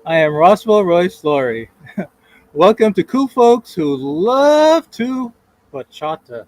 I am Roswell Royce Laurie. Welcome to Cool Folks Who Love to Bachata.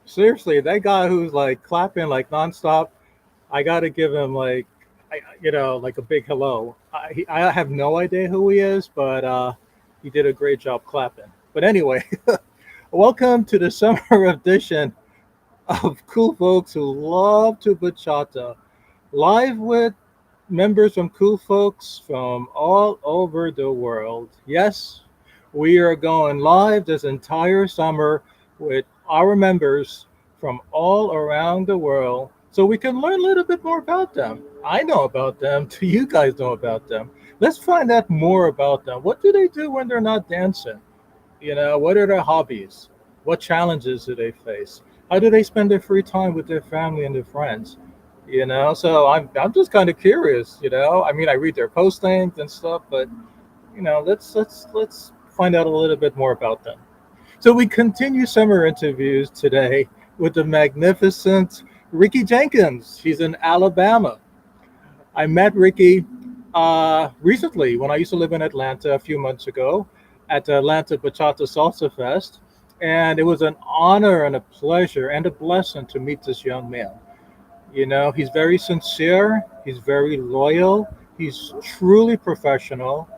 Seriously, that guy who's like clapping like nonstop, I got to give him like a big hello. I have no idea who he is, but he did a great job clapping. But anyway, welcome to the summer edition of Cool Folks Who Love to Bachata, live with members from Cool Folks from all over the world. Yes, we are going live this entire summer with our members from all around the world so we can learn a little bit more about them. I know about them. Do you guys know about them? Let's find out more about them. What do they do when they're not dancing? What are their hobbies? What challenges do they face? How do they spend their free time with their family and their friends? So I'm just kind of curious. I mean, I read their postings and stuff, but let's find out a little bit more about them. So we continue summer interviews today with the magnificent Ricky Jenkins. She's in Alabama. I met Ricky recently when I used to live in Atlanta a few months ago at the Atlanta Bachata Salsa Fest. And it was an honor and a pleasure and a blessing to meet this young man. He's very sincere, he's very loyal, he's truly professional.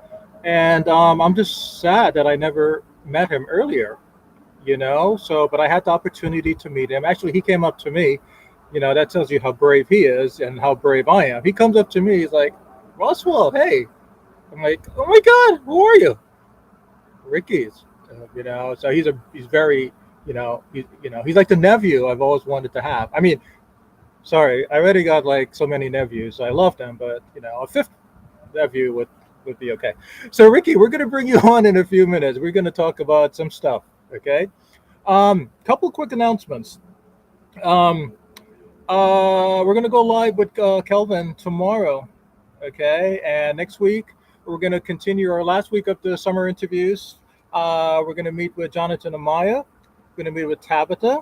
And I'm just sad that I never met him earlier. But I had the opportunity to meet him. Actually, he came up to me. That tells you how brave he is and how brave I am. He comes up to me, he's like, Roswell, hey. I'm like, oh my God, who are you? Ricky's. So he's very, he's like the nephew I've always wanted to have. I mean, sorry, I already got like so many nephews. I love them, but a fifth nephew would be okay. So Ricky, we're gonna bring you on in a few minutes. We're gonna talk about some stuff, okay? Couple quick announcements. Um, we're gonna go live with Kelvin tomorrow. Okay, and next week we're gonna continue our last week of the summer interviews. We're gonna meet with Jonathan Amaya. We're gonna meet with Tabitha.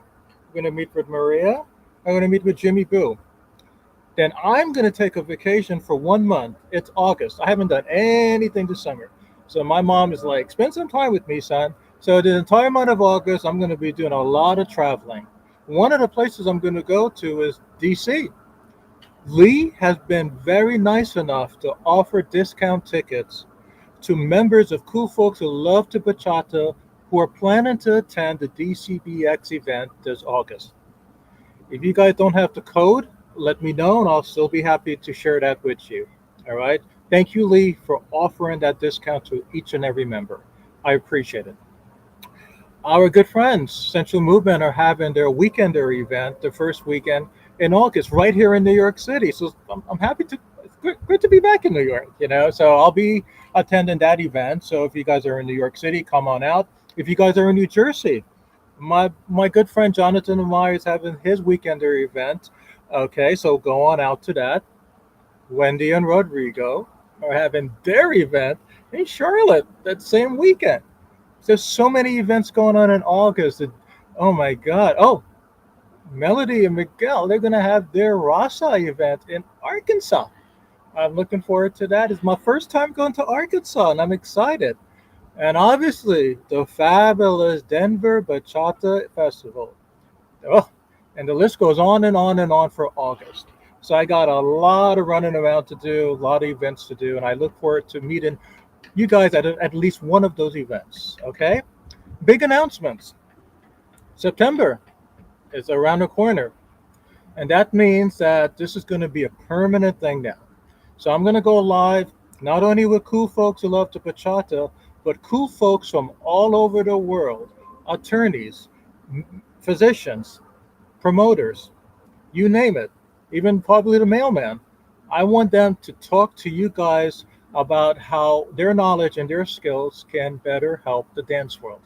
We're gonna meet with Maria. I'm gonna meet with Jimmy Boo. Then I'm going to take a vacation for 1 month. It's August. I haven't done anything this summer. So my mom is like, spend some time with me, son. So the entire month of August, I'm going to be doing a lot of traveling. One of the places I'm going to go to is DC. Lee has been very nice enough to offer discount tickets to members of Cool Folks Who Love to Bachata who are planning to attend the DCBX event this August. If you guys don't have the code, let me know and I'll still be happy to share that with you. All right. Thank you, Lee, for offering that discount to each and every member. I appreciate it. Our good friends, Central Movement, are having their weekender event the first weekend in August right here in New York City. So I'm happy to, it's good to be back in New York. So I'll be attending that event. So if you guys are in New York City, come on out. If you guys are in New Jersey, my good friend Jonathan Amaya is having his weekender event. Okay, so go on out to that. Wendy and Rodrigo are having their event in Charlotte that same weekend. There's so many events going on in August. Oh my God. Oh, Melody and Miguel, they're going to have their Rasa event in Arkansas. I'm looking forward to that. It's my first time going to Arkansas and I'm excited. And obviously, the fabulous Denver Bachata Festival. Oh, and the list goes on and on and on for August. So I got a lot of running around to do, a lot of events to do, and I look forward to meeting you guys at least one of those events. Okay? Big announcements. September is around the corner, and that means that this is going to be a permanent thing now. So I'm going to go live not only with cool folks who love to bachata, but cool folks from all over the world, attorneys, physicians, promoters, you name it, even probably the mailman. I want them to talk to you guys about how their knowledge and their skills can better help the dance world.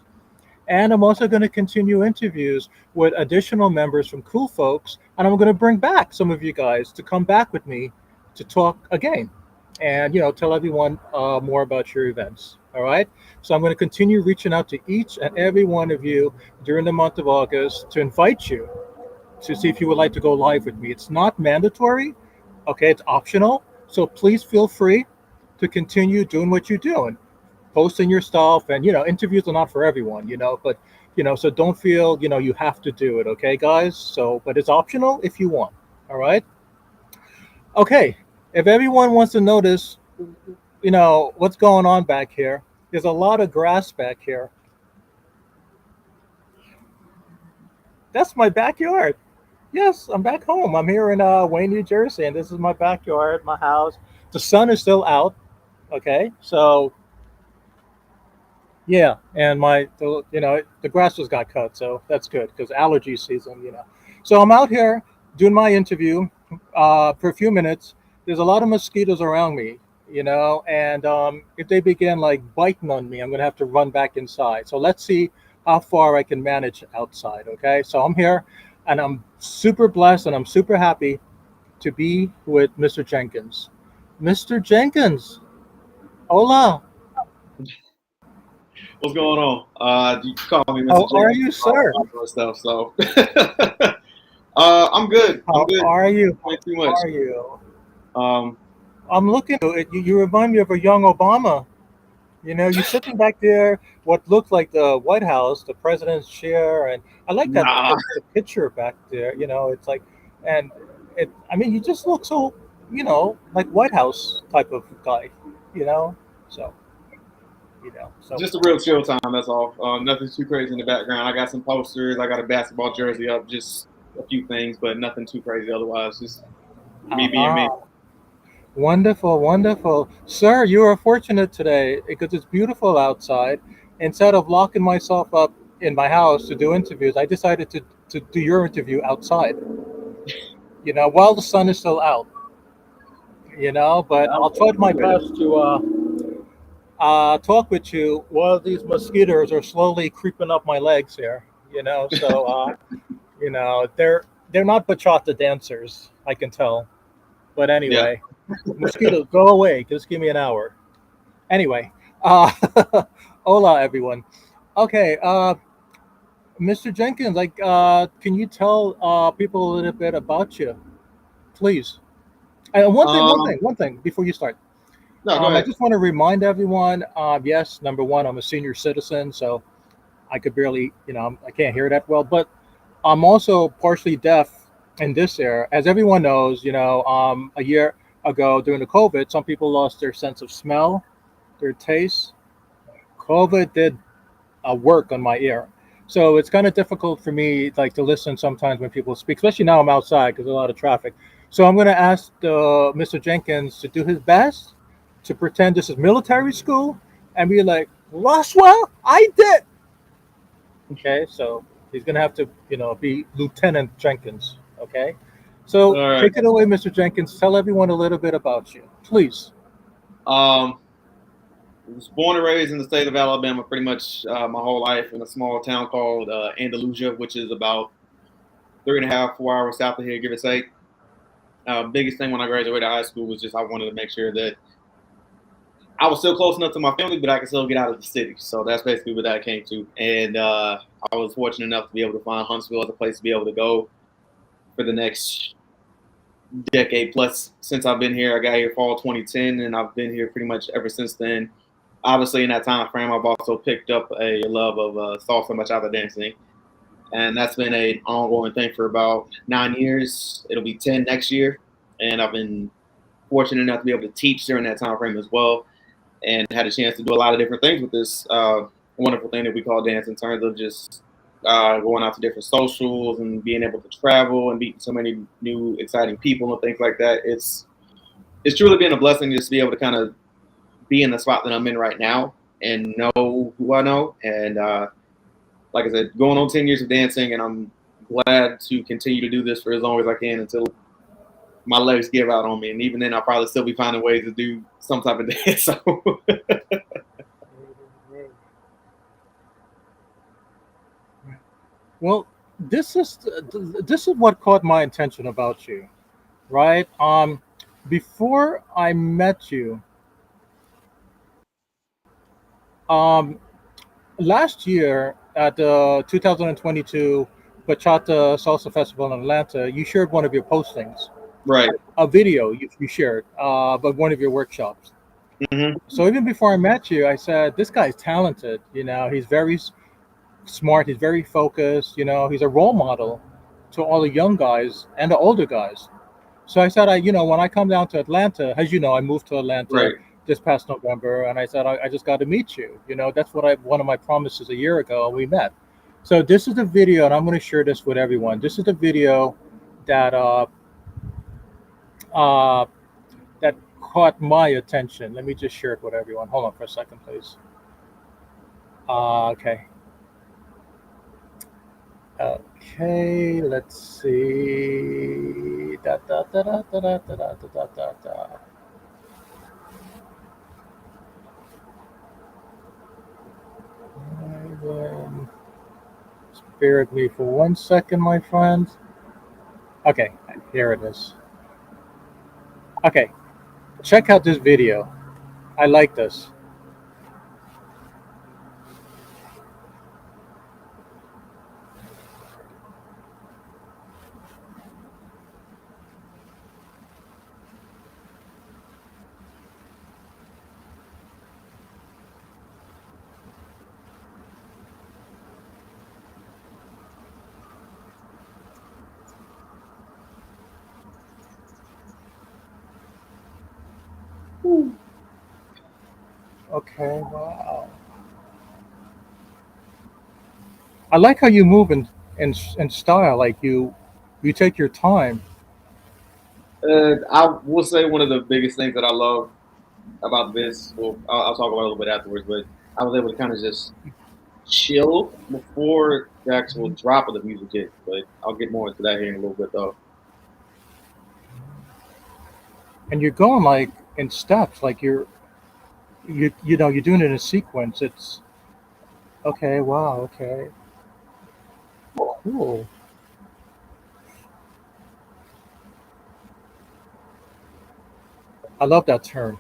And I'm also going to continue interviews with additional members from Cool Folks, and I'm going to bring back some of you guys to come back with me to talk again, and tell everyone more about your events. All right. So I'm going to continue reaching out to each and every one of you during the month of August to invite you to see if you would like to go live with me. It's not mandatory, okay? It's optional. So please feel free to continue doing what you're doing, posting your stuff. And, interviews are not for everyone, but, so don't feel, you have to do it, okay, guys? So, but it's optional if you want, all right? Okay, if everyone wants to notice, what's going on back here, there's a lot of grass back here. That's my backyard. Yes, I'm back home. I'm here in Wayne, New Jersey, and this is my backyard, my house. The sun is still out. Okay, so yeah, and the grass just got cut, so that's good because allergy season. So I'm out here doing my interview for a few minutes. There's a lot of mosquitoes around me, and if they begin like biting on me, I'm gonna have to run back inside. So let's see how far I can manage outside. Okay, so I'm here, and I'm super blessed, and I'm super happy to be with Mr. Jenkins. Mr. Jenkins, hola. What's going on? You can call me Mr. How are Jenkins you, and all sir? that sort of stuff. So, I'm good. I'm How good. are you? Thank you How much. are you? Um, I'm looking at it. You remind me of a young Obama. You're sitting back there, what looked like the White House, the president's chair, and I like that nah, the picture back there. It's like, and it. I mean, you just look so, like White House type of guy. You know, so so. just a real chill time. That's all. Nothing too crazy in the background. I got some posters. I got a basketball jersey up. Just a few things, but nothing too crazy otherwise. Just me being me. Uh-huh. Wonderful, wonderful. Sir, you are fortunate today because it's beautiful outside. Instead of locking myself up in my house to do interviews, I decided to do your interview outside, while the sun is still out, but I'll try my best to talk with you while these mosquitoes are slowly creeping up my legs here, So they're not bachata dancers, I can tell. But Yeah. anyway, mosquito, go away. Just give me an hour. Anyway, uh, hola everyone. Okay, Mr. Jenkins, can you tell people a little bit about you, please? And Um. one thing before you start. No, go I ahead. just want to remind everyone. Yes, number one, I'm a senior citizen, so I could barely, I can't hear that well, but I'm also partially deaf in this era. As everyone knows, a year ago during the COVID, some people lost their sense of smell, their taste. COVID did work on my ear. So it's kind of difficult for me like to listen sometimes when people speak, especially now I'm outside because there's a lot of traffic. So I'm going to ask Mr. Jenkins to do his best to pretend this is military school and be like, Roswell, I did. Okay, so he's going to have to, be Lieutenant Jenkins. Okay, All so right. take it away, Mr. Jenkins. Tell everyone a little bit about you, please. Um. I was born and raised in the state of Alabama, pretty much my whole life in a small town called Andalusia, which is about 3.5, 4 hours south of here, give or take. Biggest thing when I graduated high school was just I wanted to make sure that I was still close enough to my family, but I could still get out of the city. So that's basically what that came to. And I was fortunate enough to be able to find Huntsville as a place to be able to go for the next decade plus since I've been here. I got here fall 2010, and I've been here pretty much ever since then. Obviously, in that time frame, I've also picked up a love of salsa bachata dancing, and that's been an ongoing thing for about 9 years. It'll be 10 next year, and I've been fortunate enough to be able to teach during that time frame as well, and had a chance to do a lot of different things with this wonderful thing that we call dance in terms of just going out to different socials and being able to travel and meet so many new exciting people and things like that. It's truly been a blessing just to be able to kind of be in the spot that I'm in right now and know who I know. And like I said, going on 10 years of dancing, and I'm glad to continue to do this for as long as I can until my legs give out on me. And even then, I'll probably still be finding ways to do some type of dance. So, Well, this is what caught my attention about you, right? Before I met you, um, last year at the 2022 Bachata Salsa Festival in Atlanta, you shared one of your postings, right. a video you shared, but one of your workshops. Hmm. So even before I met you, I said this guy's talented. He's very smart. He's very focused. He's a role model to all the young guys and the older guys. So I said, when I come down to Atlanta, as you know, I moved to Atlanta Right. this past November, and I said, I just got to meet you. That's one of my promises a year ago, and we met. So this is the video, and I'm going to share this with everyone. This is the video that uh, that caught my attention. Let me just share it with everyone. Hold on for a second, please. Okay. Okay, let's see. Da, da, da, da, da, da, da, da, da, da, da. Island. Bear with me for 1 second, my friends. Okay, here it is. Okay, check out this video. I like this. Okay, wow. I like how you move in style. Like you take your time. I will say one of the biggest things that I love about this, well, I'll talk about it a little bit afterwards, but I was able to kind of just chill before the actual Mhm. drop of the music hit. But I'll get more into that here in a little bit, though. And you're going like in steps. Like you're doing it in a sequence. It's okay. Wow. Okay. Cool. I love that turn.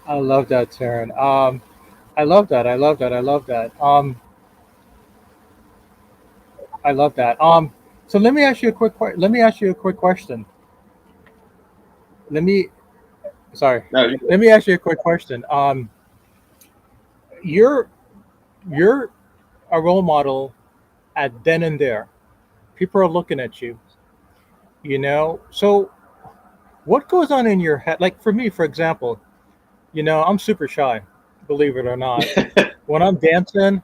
I love that turn. I love that. I love that. I love that. I love that. So let me ask you a let me ask you a quick question. Let me sorry. No, you good. Let me ask you a quick question. You're you're a role model at then and there. People are looking at you. You know. So what goes on in your head? Like for me, for example, I'm super shy. Believe it or not. When I'm dancing,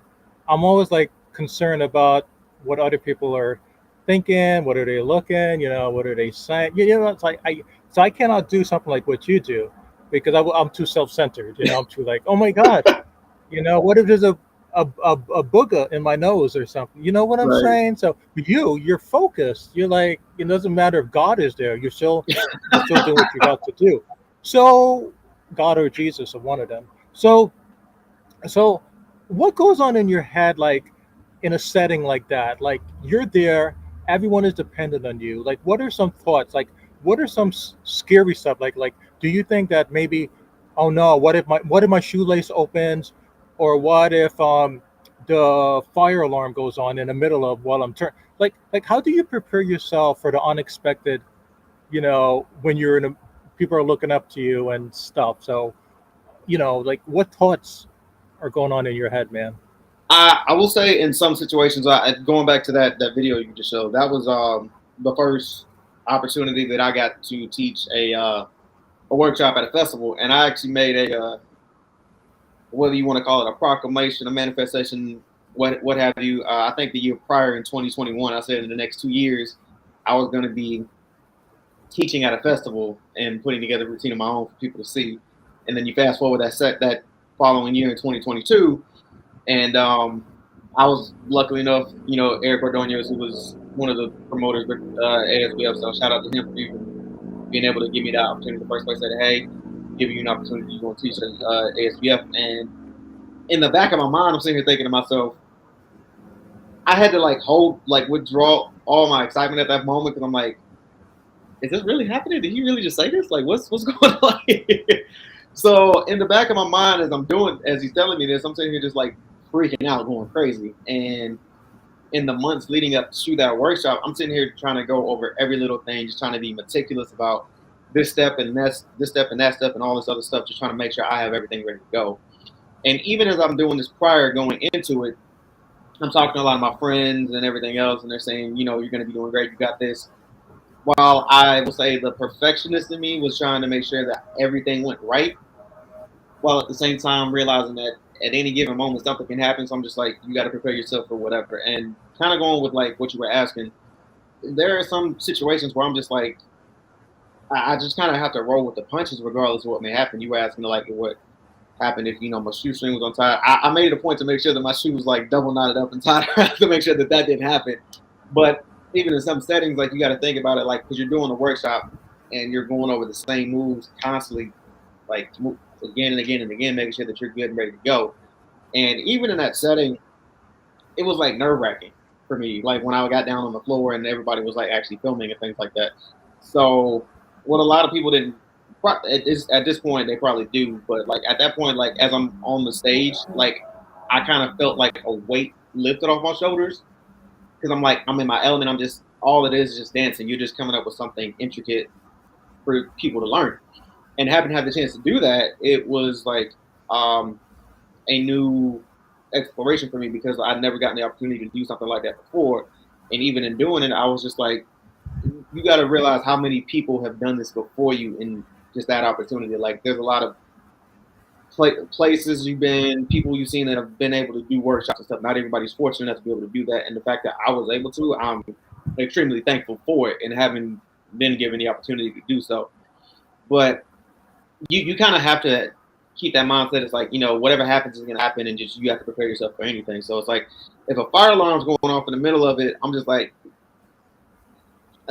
I'm always like concerned about what other people are thinking, what are they looking, what are they saying. It's like I cannot do something like what you do because I'm too self-centered. I'm too like, oh my god, what if there's a booger in my nose or something? You know what I'm Right. saying? So you're focused. You're like, it doesn't matter if God is there. You're still doing what you got to do. So God or Jesus or one of them. So what goes on in your head, like in a setting like that? Like you're there, everyone is dependent on you. Like, what are some thoughts? Like, what are some scary stuff? Like, do you think that maybe, oh no, what if my shoelace opens, or what if the fire alarm goes on in the middle of while I'm turning? Like, how do you prepare yourself for the unexpected? When you're in a, people are looking up to you and stuff. So, like what thoughts are going on in your head, man? I will say in some situations, going back to that video you just showed, that was the first opportunity that I got to teach a workshop at a festival, and I actually made whether you want to call it a proclamation, a manifestation, what have you. I think the year prior in 2021, I said in the next 2 years, I was going to be teaching at a festival and putting together a routine of my own for people to see. And then you fast forward that following year in 2022, and I was luckily enough, Eric Ordonez, who was one of the promoters with ASBF, so shout out to him for even being able to give me that opportunity in the first place. Said, hey, give you an opportunity, you want to teach at ASBF. And in the back of my mind, I'm sitting here thinking to myself, I had to withdraw all my excitement at that moment because I'm like, is this really happening? Did he really just say this? Like, what's going on here? So in the back of my mind, as he's telling me this, I'm sitting here just like freaking out, going crazy. And in the months leading up to that workshop, I'm sitting here trying to go over every little thing, just trying to be meticulous about this step and that step and all this other stuff, just trying to make sure I have everything ready to go. And even as I'm doing this prior going into it, I'm talking to a lot of my friends and everything else, and they're saying, you're going to be doing great, you got this. While I will say the perfectionist in me was trying to make sure that everything went right, while at the same time realizing that at any given moment something can happen. So I'm just like, you got to prepare yourself for whatever. And kind of going with like what you were asking, there are some situations where I'm just like, I just kind of have to roll with the punches regardless of what may happen. You were asking like what happened if my shoestring was untied. I made it a point to make sure that my shoe was like double knotted up and tied to make sure that didn't happen. But even in some settings, like you got to think about it, like because you're doing a workshop and you're going over the same moves constantly, like again and again and again, making sure that you're good and ready to go. And even in that setting, it was like nerve wracking for me. Like when I got down on the floor and everybody was like actually filming and things like that. So what a lot of people didn't at this point they probably do, but like at that point, like as I'm on the stage, like I kind of felt like a weight lifted off my shoulders because I'm like I'm in my element. I'm just all it is just dancing. You're just coming up with something intricate for people to learn. And having had the chance to do that, it was like um, a new exploration for me because I'd never gotten the opportunity to do something like that before. And even in doing it, I was just like, you got to realize how many people have done this before you in just that opportunity. Like, there's a lot of places you've been, people you've seen that have been able to do workshops and stuff. Not everybody's fortunate enough to be able to do that. And the fact that I was able to, I'm extremely thankful for it and having been given the opportunity to do so. But you kind of have to keep that mindset. It's like, whatever happens is going to happen and just you have to prepare yourself for anything. So it's like if a fire alarm's going off in the middle of it, I'm just like,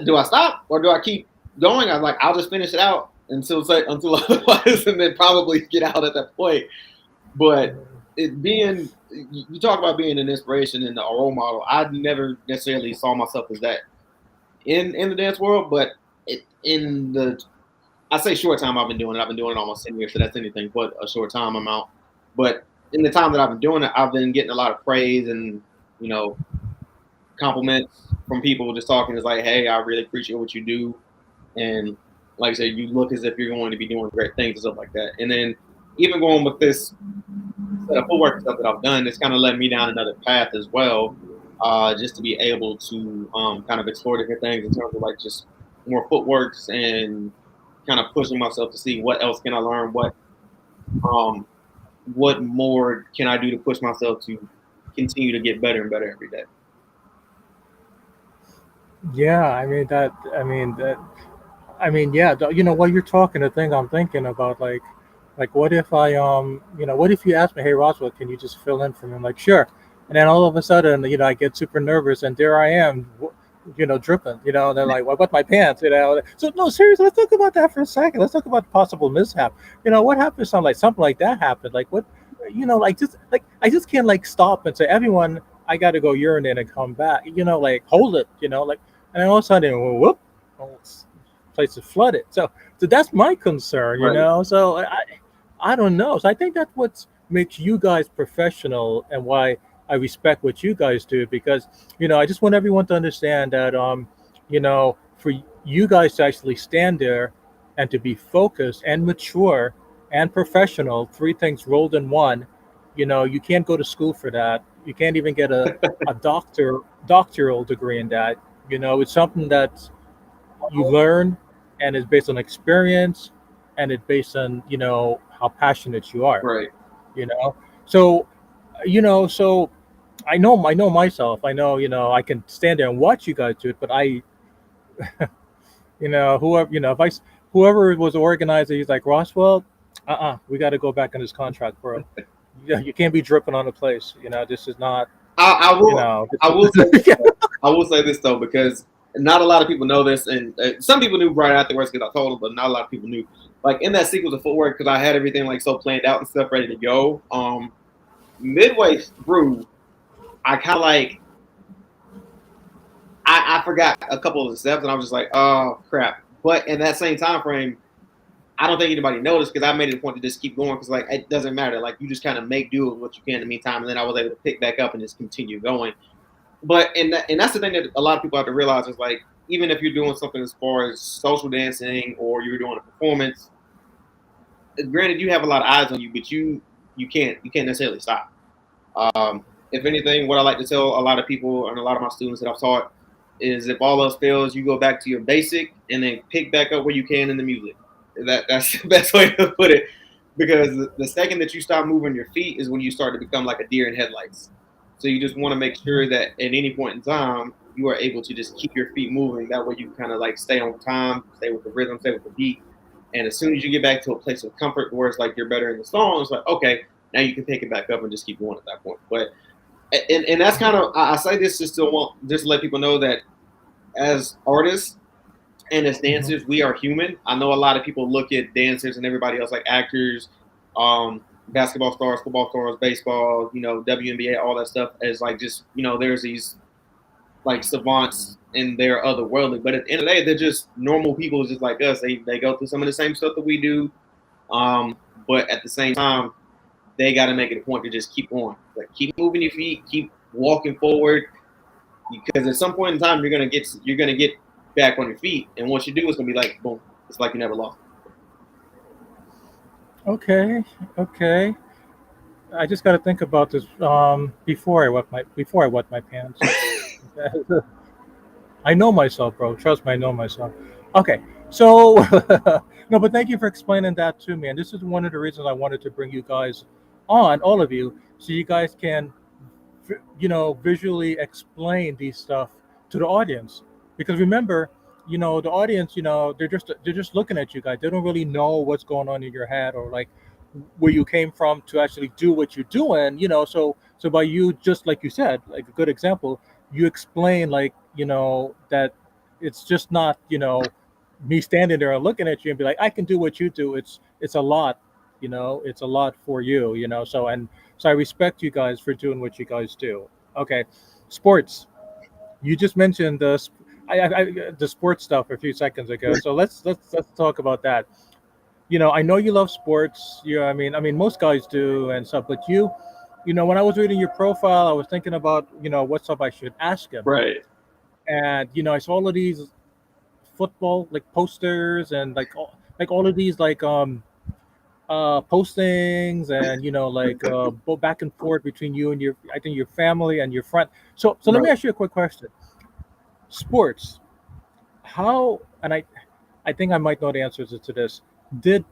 do I stop or do I keep going? I'm like, I'll just finish it out until otherwise and then probably get out at that point. But it being you talk about being an inspiration and a role model. I never necessarily saw myself as that in the dance world, but in the I say short time I've been doing it. I've been doing it almost 10 years, so that's anything but a short time amount. But in the time that I've been doing it, I've been getting a lot of praise and you know compliments from people just talking. It's like, hey, I really appreciate what you do, and like I said, you look as if you're going to be doing great things and stuff like that. And then even going with this set of footwork stuff that I've done, it's kind of led me down another path as well, just to be able to kind of explore different things in terms of like just more footworks and kind of pushing myself to see what else can I learn, um, what more can I do to push myself to continue to get better and better every day. Yeah, I mean that. I mean that. I mean, yeah. While you're talking, the thing I'm thinking about, like, what if what if you ask me, hey, Roswell, can you just fill in for me? I'm like, sure. And then all of a sudden, I get super nervous, and there I am, dripping. And they're like, what about my pants? So no, seriously, let's talk about that for a second. Let's talk about possible mishap. What happens? Something like that happened. Like what? Like I just can't like stop and say, everyone, I got to go urinate and come back. Like hold it. Like, and then all of a sudden, whoop, oh, place is flooded. So that's my concern. Right. So I don't know. So I think that's what makes you guys professional and why I respect what you guys do, because I just want everyone to understand that for you guys to actually stand there and to be focused and mature and professional, three things rolled in one. You can't go to school for that. You can't even get a doctoral degree in that. It's something that you learn, and it's based on experience, and it's based on how passionate you are. Right. you know so so I know myself. I know I can stand there and watch you guys do it, but whoever if whoever was organizer, he's like, Roswell, we got to go back on this contract, bro. Yeah, you can't be dripping on the place. This is not. I you will. know I will say this yeah. though. I will say this though, because not a lot of people know this, and some people knew right afterwards because I told them, but not a lot of people knew. Like in that sequence of footwork, because I had everything like so planned out and stuff ready to go. Midway through, I kind of like I forgot a couple of the steps, and I was just like, oh crap. But in that same time frame, I don't think anybody noticed because I made it a point to just keep going because like it doesn't matter. Like you just kind of make do with what you can in the meantime, and then I was able to pick back up and just continue going. But and that's the thing that a lot of people have to realize is like even if you're doing something as far as social dancing or you're doing a performance, granted you have a lot of eyes on you, but you can't necessarily stop. If anything, what I like to tell a lot of people and a lot of my students that I've taught is if all else fails, you go back to your basic and then pick back up where you can in the music. That's the best way to put it. Because the second that you stop moving your feet is when you start to become like a deer in headlights. So you just want to make sure that at any point in time you are able to just keep your feet moving. That way you kind of like stay on time, stay with the rhythm, stay with the beat. And as soon as you get back to a place of comfort where it's like you're better in the song, it's like okay, now you can pick it back up and just keep going at that point. But and that's kind of I say this just to let people know that as artists and as Mhm. dancers, we are human. I know a lot of people look at dancers and everybody else like actors, basketball stars, football stars, baseball, WNBA, all that stuff as like just there's these like savants and they're otherworldly. But at the end of the day, they're just normal people just like us. They go through some of the same stuff that we do. But at the same time, they got to make it a point to just keep going, like keep moving your feet, keep walking forward, because at some point in time you're gonna get back on your feet, and once you do, it's gonna be like boom, it's like you never lost. Okay. Okay. I just got to think about this before I wet my pants. I know myself, bro. Trust me, I know myself. Okay, so no, but thank you for explaining that to me. And this is one of the reasons I wanted to bring you guys on, all of you, so you guys can, visually explain these stuff to the audience. Because remember, the audience, they're just looking at you guys. They don't really know what's going on in your head or like where you came from to actually do what you're doing. So by you, just like you said, like a good example, you explain like that it's just not me standing there and looking at you and be like, I can do what you do. It's a lot. It's a lot for you. So So I respect you guys for doing what you guys do. Okay, sports. You just mentioned the sports stuff a few seconds ago. So let's talk about that. I know you love sports. I mean, most guys do and stuff. But when I was reading your profile, I was thinking about what stuff I should ask him. Right. And I saw all of these football like posters and like all of these like postings and like go back and forth between you and your I think your family and your friend. So let me Right. ask you a quick question. Sports. How and I think I might know the answers to this. Did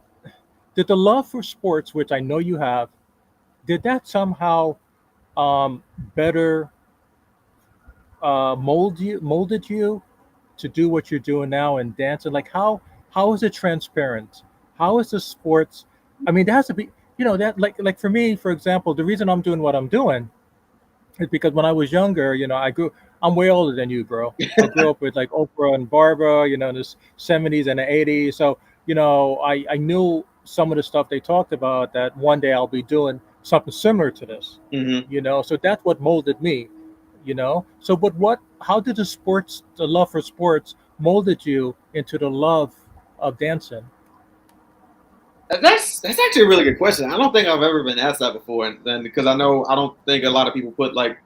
did the love for sports, which I know you have, did that somehow better molded you to do what you're doing now and dancing? Like how is it transparent? How is the sports? I mean, there has to be that like for me, for example, the reason I'm doing what I'm doing is because when I was younger, I'm way older than you, bro. I grew up with like Oprah and Barbara, in the '70s and the '80s. So, I knew some of the stuff they talked about that one day I'll be doing something similar to this, Hmm. So that's what molded me, So, but how did the love for sports molded you into the love of dancing? That's actually a really good question. I don't think I've ever been asked that before, and then because I don't think a lot of people put like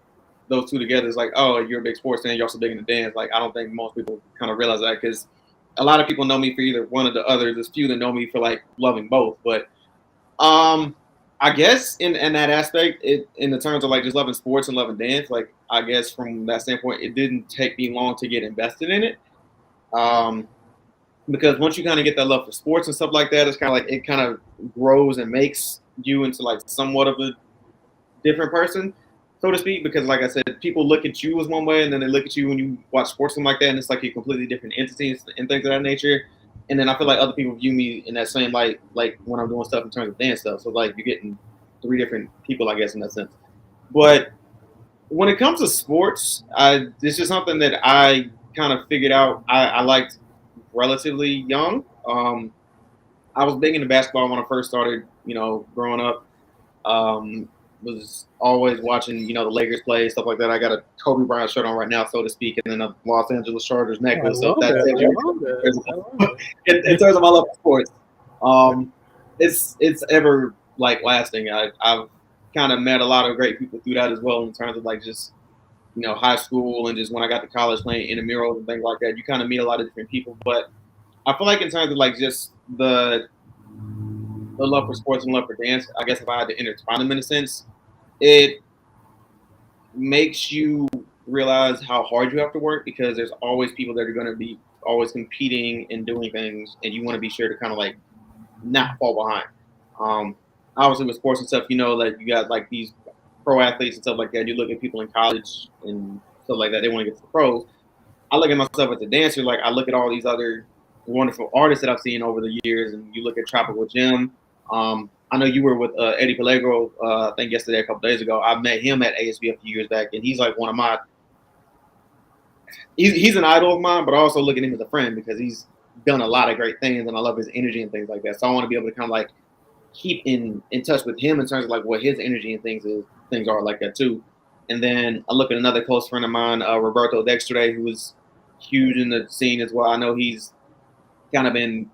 those two together. It's like, oh, you're a big sports fan, you're also big into dance. Like, I don't think most people kind of realize that because a lot of people know me for either one or the other. There's few that know me for like loving both. But um, I guess in that aspect, in the terms of like just loving sports and loving dance, like I guess from that standpoint, it didn't take me long to get invested in it. Um, because once you kind of get that love for sports and stuff like that, it's kind of like it kind of grows and makes you into like somewhat of a different person, so to speak. Because like I said, people look at you as one way, and then they look at you when you watch sports and like that, and it's like a completely different entities and things of that nature. And then I feel like other people view me in that same light, like when I'm doing stuff in terms of dance stuff. So like you're getting three different people, I guess, in that sense. But when it comes to sports, it's just something that I kind of figured out. I liked relatively young. I was big into basketball when I first started, growing up. Was always watching, the Lakers play, stuff like that. I got a Kobe Bryant shirt on right now, so to speak, and then a Los Angeles Chargers Oh, I necklace. So love that it. tells I you love it. I love it. in terms of my love for sports. Um, it's ever like lasting. I've kind of met a lot of great people through that as well in terms of like just high school and just when I got to college playing intramurals and things like that. You kind of meet a lot of different people, but I feel like in terms of like just the love for sports and love for dance, I guess if I had to intertwine them in a sense, it makes you realize how hard you have to work because there's always people that are going to be always competing and doing things, and you want to be sure to kind of like not fall behind. Um, Obviously, with sports and stuff, like you got like these pro athletes and stuff like that. You look at people in college and stuff like that; they want to get to the pros. I look at myself as a dancer, like I look at all these other wonderful artists that I've seen over the years, and you look at Tropical Jim. I know you were with Eddie Pellegro, I think yesterday, a couple days ago. I met him at ASB a few years back, and he's like one of my. He's an idol of mine, but I also look at him as a friend because he's done a lot of great things, and I love his energy and things like that. So I want to be able to kind of like keep in touch with him in terms of like what his energy and things are like that too. And then I look at another close friend of mine, Roberto Dextre, who was huge in the scene as well. I know he's kind of been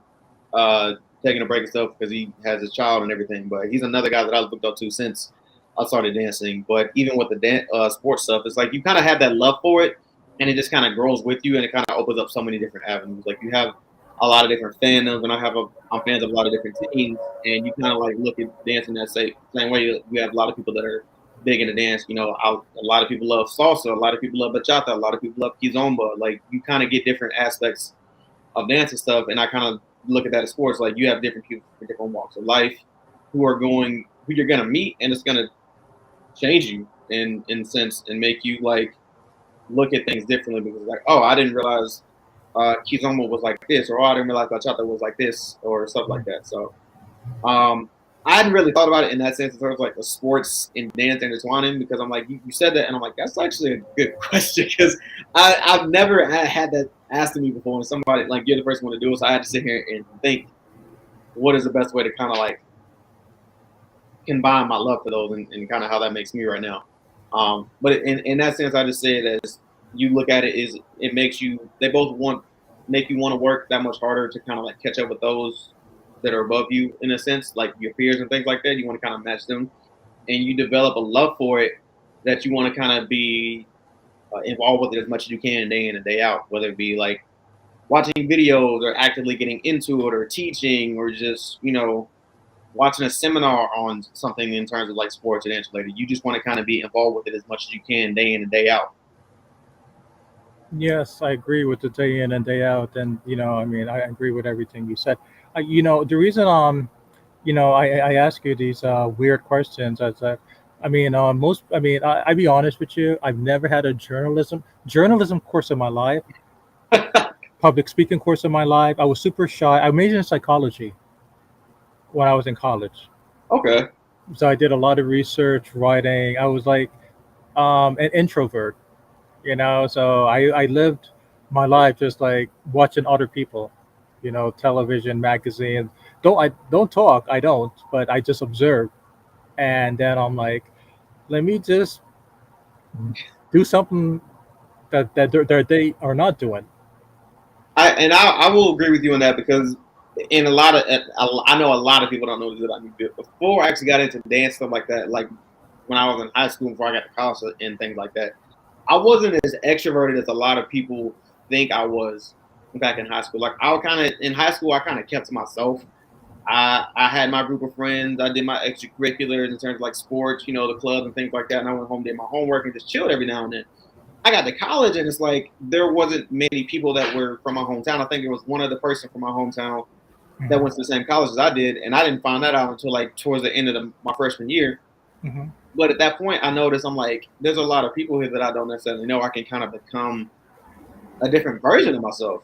uh, taking a break and stuff because he has a child and everything, but he's another guy that I looked up to since I started dancing. But even with the sports stuff, it's like you kind of have that love for it, and it just kind of grows with you, and it kind of opens up so many different avenues. Like you have a lot of different fandoms, and I'm fans of a lot of different teams, and you kind of like look at dancing that same way. You have a lot of people that are big into dance. A lot of people love salsa, a lot of people love bachata, a lot of people love kizomba. Like you kind of get different aspects of dance and stuff, and I kind of look at that as sports. Like you have different people from different walks of life who you're gonna meet, and it's gonna change you in a sense and make you like look at things differently because like, oh, I didn't realize Kizomba was like this, or oh, I didn't realize bachata was like this, or stuff like that. So um, I hadn't really thought about it in that sense in terms of like the sports and dance intertwining because I'm like, you said that, and I'm like, that's actually a good question because I've never had that asked to me before, and somebody like you're the first one to do it, so I had to sit here and think what is the best way to kind of like combine my love for those and kind of how that makes me right now. But in that sense, I just say it as you look at it is it makes you they both want make you want to work that much harder to kind of like catch up with those that are above you in a sense, like your peers and things like that. You want to kind of match them, and you develop a love for it that you want to kind of be involved with it as much as you can day in and day out, whether it be like watching videos or actively getting into it or teaching or just watching a seminar on something in terms of like sports and dance related. You just want to kind of be involved with it as much as you can day in and day out. Yes, I agree with the day in and day out, and I mean, I agree with everything you said. The reason I ask you these weird questions is that I be honest with you, I've never had a journalism course in my life, public speaking course in my life. I was super shy. I majored in psychology when I was in college, Okay. so I did a lot of research, writing. I was like an introvert, so I lived my life just like watching other people, television, magazines. Don't talk, I don't, but I just observe. And then I'm like, let me just do something that they are not doing. I will agree with you on that because in a lot of I know a lot of people don't know this about me. Before I actually got into dance stuff like that, like when I was in high school before I got to college and things like that, I wasn't as extroverted as a lot of people think I was back in high school. Like I kind of in high school, I kind of kept to myself. I had my group of friends. I did my extracurriculars in terms of like sports, the clubs and things like that. And I went home, did my homework, and just chilled every now and then. I got to college, and it's like there wasn't many people that were from my hometown. I think there was one other person from my hometown that Hmm. went to the same college as I did, and I didn't find that out until like towards the end of my freshman year. Hmm. But at that point, I noticed I'm like, there's a lot of people here that I don't necessarily know. I can kind of become a different version of myself.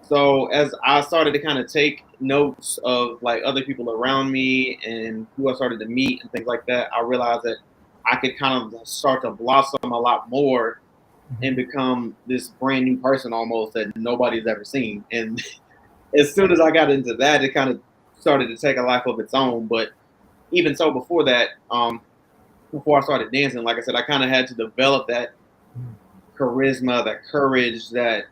So as I started to kind of take notes of like other people around me and who I started to meet and things like that, I realized that I could kind of start to blossom a lot more and Hmm. become this brand new person almost that nobody's ever seen. And as soon as I got into that, it kind of started to take a life of its own. But even so, before that, before I started dancing, like I said, I kind of had to develop that charisma, that courage, that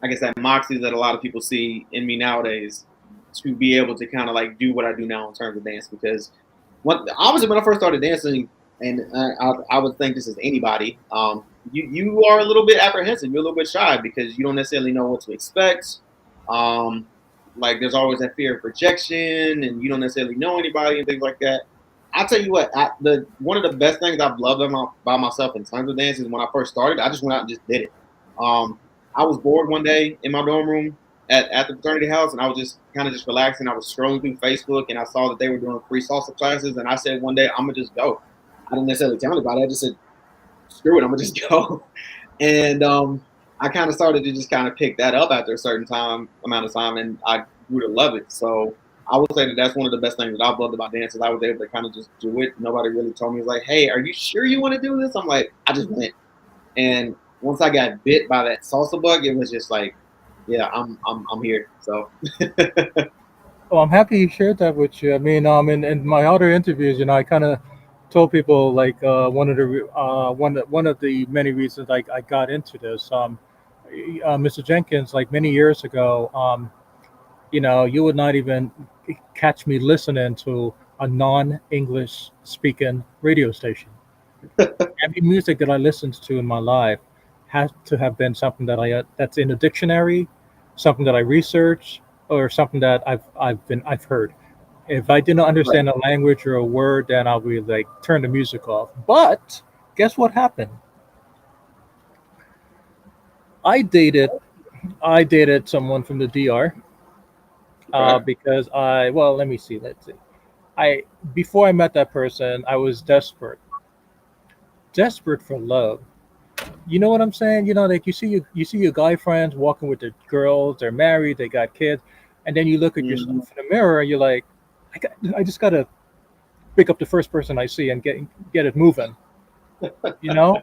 I guess that moxie that a lot of people see in me nowadays to be able to kind of like do what I do now in terms of dance. Because obviously when I first started dancing, and I would think this is anybody, you are a little bit apprehensive, you're a little bit shy because you don't necessarily know what to expect. Um, like there's always that fear of rejection, and you don't necessarily know anybody and things like that. I'll tell you what, the one of the best things I've loved about myself in terms of dance is when I first started, I just went out and just did it. Um, I was bored one day in my dorm room at the fraternity house, and I was just kind of just relaxing. I was scrolling through Facebook, and I saw that they were doing free salsa classes, and I said one day I'm gonna just go. I didn't necessarily tell anybody. I just said screw it, I'm gonna just go. And I kind of started to just kind of pick that up after a certain amount of time, and I grew to love it. So I would say that that's one of the best things that I've loved about dance is I was able to kind of just do it. Nobody really told me like, "Hey, are you sure you want to do this?" I'm like, I just went. And once I got bit by that salsa bug, it was just like, yeah, I'm here. So Oh, I'm happy you shared that with you. I mean, in my other interviews, I kind of told people like one of the many reasons I got into this. Mr. Jenkins, like many years ago, you would not even catch me listening to a non-English speaking radio station. Every music that I listened to in my life has to have been something that's in a dictionary, something that I research, or something that I've heard. If I didn't right. understand a language or a word, then I'll be like turn the music off. But guess what happened? I dated I dated someone from the DR Okay. because let me see. Let's see. I Before I met that person, I was desperate for love. You know what I'm saying? Like you see your guy friends walking with their girls, they're married, they got kids, and then you look at yourself Mm-hmm. in the mirror, and you're like, I just gotta pick up the first person I see and get it moving, you know?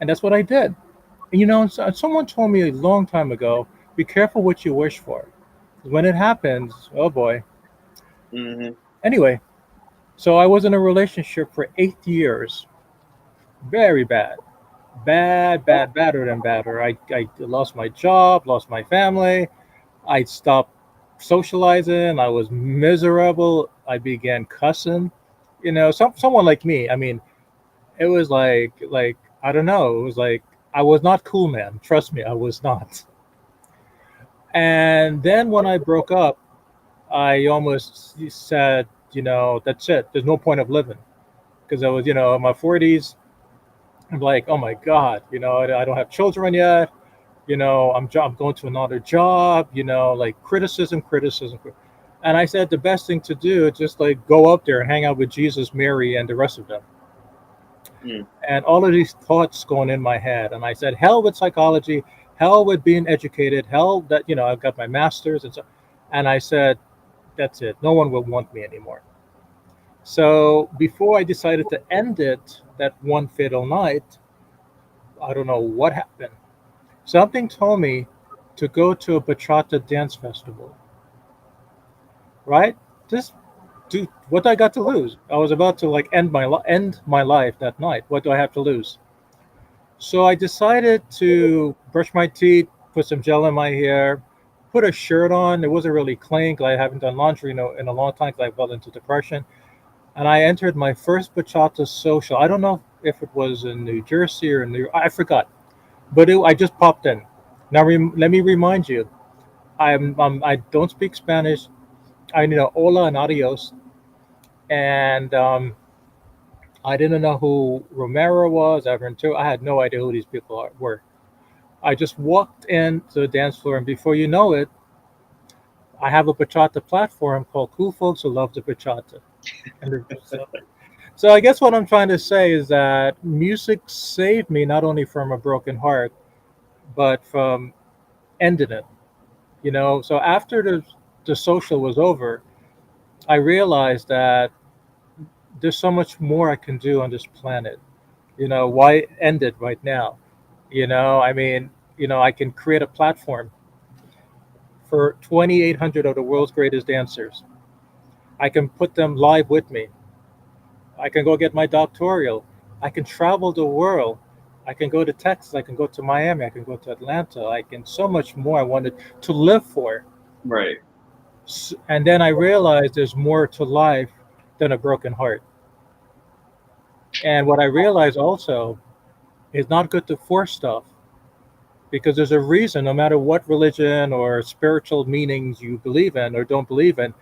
And that's what I did. And someone told me a long time ago, be careful what you wish for. When it happens, oh boy. Mm-hmm. Anyway, So I was in a relationship for 8 years. Very bad. Bad, bad, badder than badder. I lost my job, lost my family. I stopped socializing. I was miserable. I began cussing. Someone like me. I mean, it was like I don't know. It was like I was not cool, man. Trust me, I was not. And then when I broke up, I almost said, that's it. There's no point of living because I was, in my 40s. I'm like, oh my God, I don't have children yet. I'm going to another job. Like criticism, criticism. And I said the best thing to do is just like go up there and hang out with Jesus, Mary, and the rest of them. Mm. And all of these thoughts going in my head. And I said, hell with psychology, hell with being educated, hell that, I've got my master's and so. And I said, that's it. No one will want me anymore. So before I decided to end it that one fatal night, I don't know what happened. Something told me to go to a bachata dance festival, right? Just do what I got to lose. I was about to like end my life that night. What do I have to lose? So I decided to brush my teeth, put some gel in my hair, put a shirt on. It wasn't really clean because I haven't done laundry in a long time because I fell into depression. And I entered my first bachata social. I don't know if it was in New Jersey or New. I forgot, but I just popped in. Now let me remind you, I don't speak Spanish. I know hola and adios, and I didn't know who Romero was. I had no idea who these people were. I just walked into the dance floor, and before you know it, I have a bachata platform called Cool Folks Who Love the Bachata. So I guess what I'm trying to say is that music saved me not only from a broken heart, but from ending it. So after the social was over, I realized that there's so much more I can do on this planet. Why end it right now? I mean, I can create a platform for 2,800 of the world's greatest dancers. I can put them live with me. I can go get my doctoral. I can travel the world. I can go to Texas. I can go to Miami. I can go to Atlanta. I can so much more I wanted to live for. Right. And then I realized there's more to life than a broken heart. And what I realized also is not good to force stuff because there's a reason, no matter what religion or spiritual meanings you believe in or don't believe in,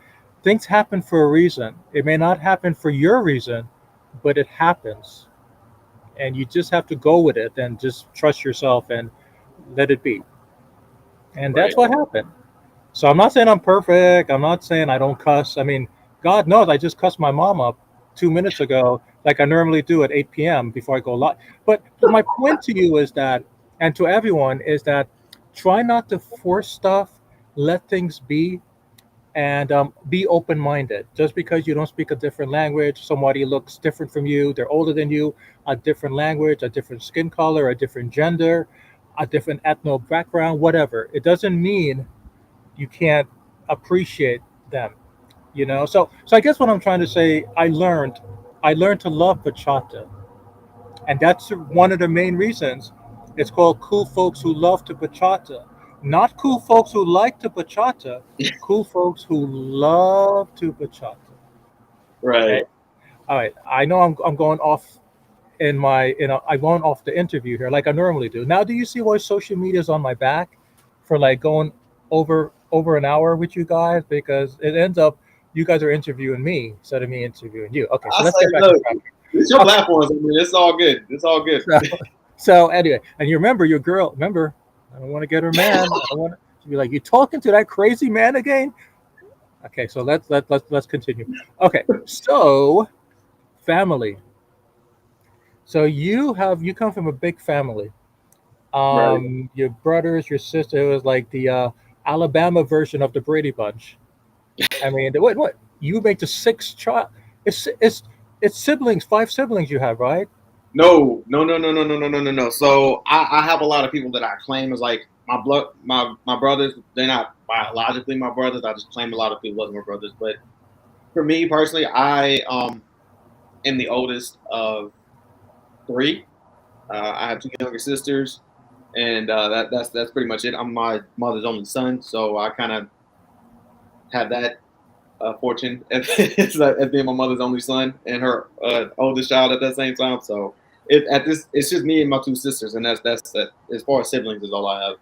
things happen for a reason. It may not happen for your reason, but it happens. And you just have to go with it and just trust yourself and let it be. And Right. that's what happened. So I'm not saying I'm perfect. I'm not saying I don't cuss. I mean, God knows I just cussed my mom up 2 minutes ago, like I normally do at 8 p.m. before I go live. But my point to you is that, and to everyone, is that try not to force stuff, let things be, and be open minded. Just because you don't speak a different language, somebody looks different from you, they're older than you, a different language, a different skin color, a different gender, a different ethno background, whatever. It doesn't mean you can't appreciate them. So I guess what I'm trying to say, I learned to love bachata, and that's one of the main reasons it's called Cool Folks Who Love to Bachata. Not cool folks who like to bachata, cool folks who love to bachata. Right. Okay. All right. I know I'm going off I'm going off the interview here like I normally do. Now, do you see why social media is on my back for like going over an hour with you guys? Because it ends up you guys are interviewing me instead of me interviewing you. Okay, so I let's say, get back on look, track. it's your Okay. platforms. I mean, it's all good. It's all good. So, so anyway, and you remember your girl. Remember, I don't want to get her mad. I don't want to be like, you talking to that crazy man again? Okay, so let's continue. Okay, so family. So you come from a big family. Right. Your brothers, your sister. It was like the Alabama version of the Brady Bunch. I mean, what you make the sixth child? It's siblings, five siblings you have, right? No, no, no, no, no, no, no, no, no, no. So I have a lot of people that I claim as like my blood, my brothers. They're not biologically my brothers. I just claim a lot of people as my brothers. But for me personally, I am the oldest of three. I have two younger sisters, and that's pretty much it. I'm my mother's only son, so I kind of have that fortune as being my mother's only son and her oldest child at that same time. So it's just me and my two sisters, and that's that. As far as siblings is all I have.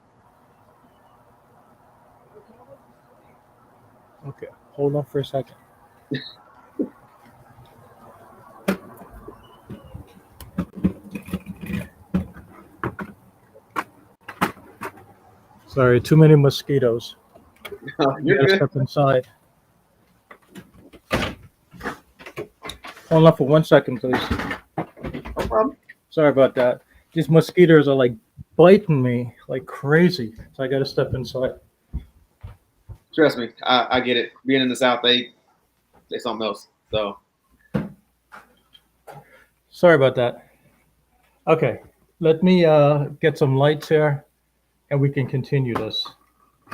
Okay, hold on for a second. Sorry, too many mosquitoes. You're Gotta good. step inside. Hold on for 1 second, please. No problem. Sorry about that. These mosquitoes are like biting me like crazy, so I gotta step inside. Trust me, I get it. Being in the South, they something else. So Sorry about that. Okay, let me get some lights here, and we can continue this.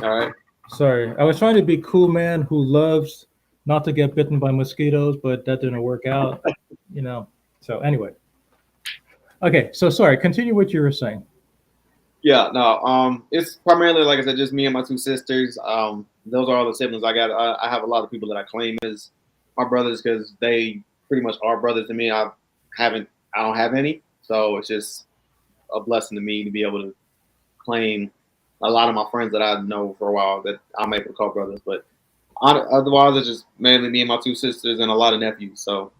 all right. Sorry, I was trying to be cool man who loves not to get bitten by mosquitoes, but that didn't work out, you know. So anyway, okay. So sorry. Continue what you were saying. Yeah, no. It's primarily like I said, just me and my two sisters. Those are all the siblings I got. I have a lot of people that I claim as my brothers because they pretty much are brothers to me. I don't have any, so it's just a blessing to me to be able to claim a lot of my friends that I know for a while that I'm able to call brothers. But otherwise, it's just mainly me and my two sisters and a lot of nephews. So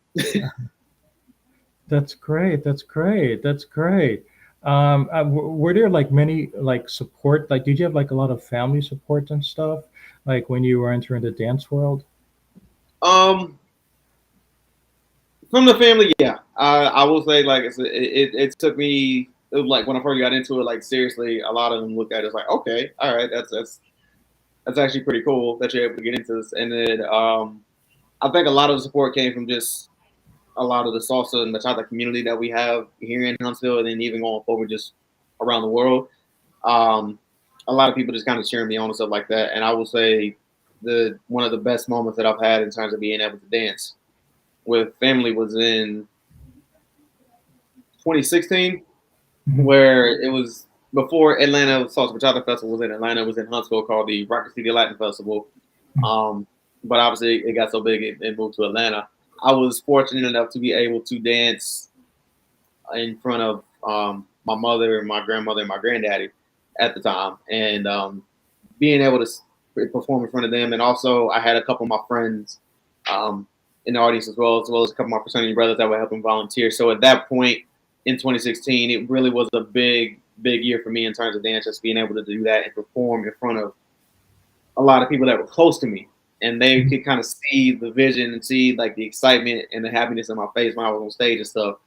That's great. That's great. That's great. Were there like many like support? Like, did you have like a lot of family support and stuff? Like when you were entering the dance world? um, from the family, yeah, I will say like it took me like when I first got into it, like seriously, a lot of them looked at it as like, okay, all right, that's actually pretty cool that you're able to get into this. And then I think a lot of the support came from just a lot of the salsa and bachata community that we have here in Huntsville, and then even going forward just around the world. Um, a lot of people just kind of cheering me on and stuff like that. And I will say the one of the best moments that I've had in terms of being able to dance with family was in 2016, Mhm. where it was before Atlanta Salsa Bachata Festival was in Atlanta. It was in Huntsville called the Rocket City Latin Festival. Um, but obviously, it got so big it moved to Atlanta. I was fortunate enough to be able to dance in front of my mother, my grandmother, and my granddaddy at the time, and being able to perform in front of them. And also, I had a couple of my friends um, in the audience as well as a couple of my fraternity brothers that were helping volunteer. So at that point in 2016, it really was a big year for me in terms of dance, just being able to do that and perform in front of a lot of people that were close to me. And they Mhm. could kind of see the vision and see like the excitement and the happiness in my face when I was on stage and stuff.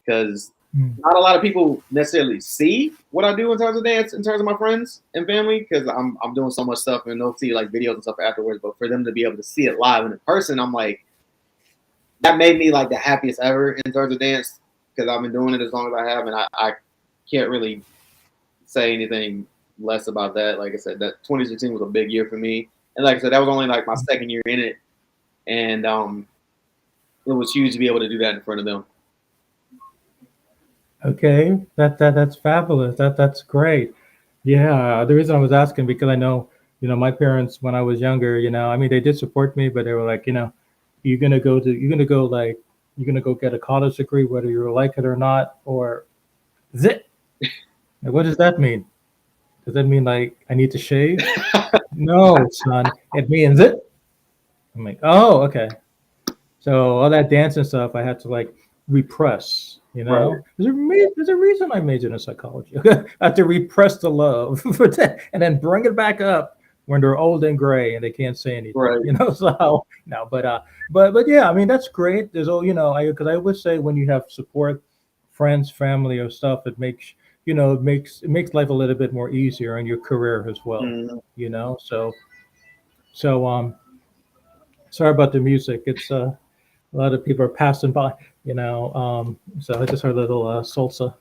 Because Mhm. not a lot of people necessarily see what I do in terms of dance, in terms of my friends and family, because I'm doing so much stuff and they'll see like videos and stuff afterwards. But for them to be able to see it live and in person, I'm like, that made me like the happiest ever in terms of dance because I've been doing it as long as I have, and I can't really say anything less about that. Like I said, that 2016 was a big year for me, and like I said, that was only like my second year in it, and it was huge to be able to do that in front of them. Okay, that's fabulous. That's great. Yeah, the reason I was asking because I know, my parents when I was younger, I mean they did support me, but they were like, you're gonna go get a college degree whether you like it or not, or zit. Like, what does that mean? Does that mean like I need to shave? No, son. It means it. I'm like, oh, okay. So all that dancing stuff, I had to like repress. Right, There's a reason I majored in psychology. I had to repress the love for that, and then bring it back up when they're old and gray and they can't say anything. right. So no, but yeah, I mean that's great. There's all because I always say when you have support, friends, family, or stuff, it makes life a little bit more easier in your career as well. Mm-hmm. So sorry about the music. It's a lot of people are passing by, so I just heard a little salsa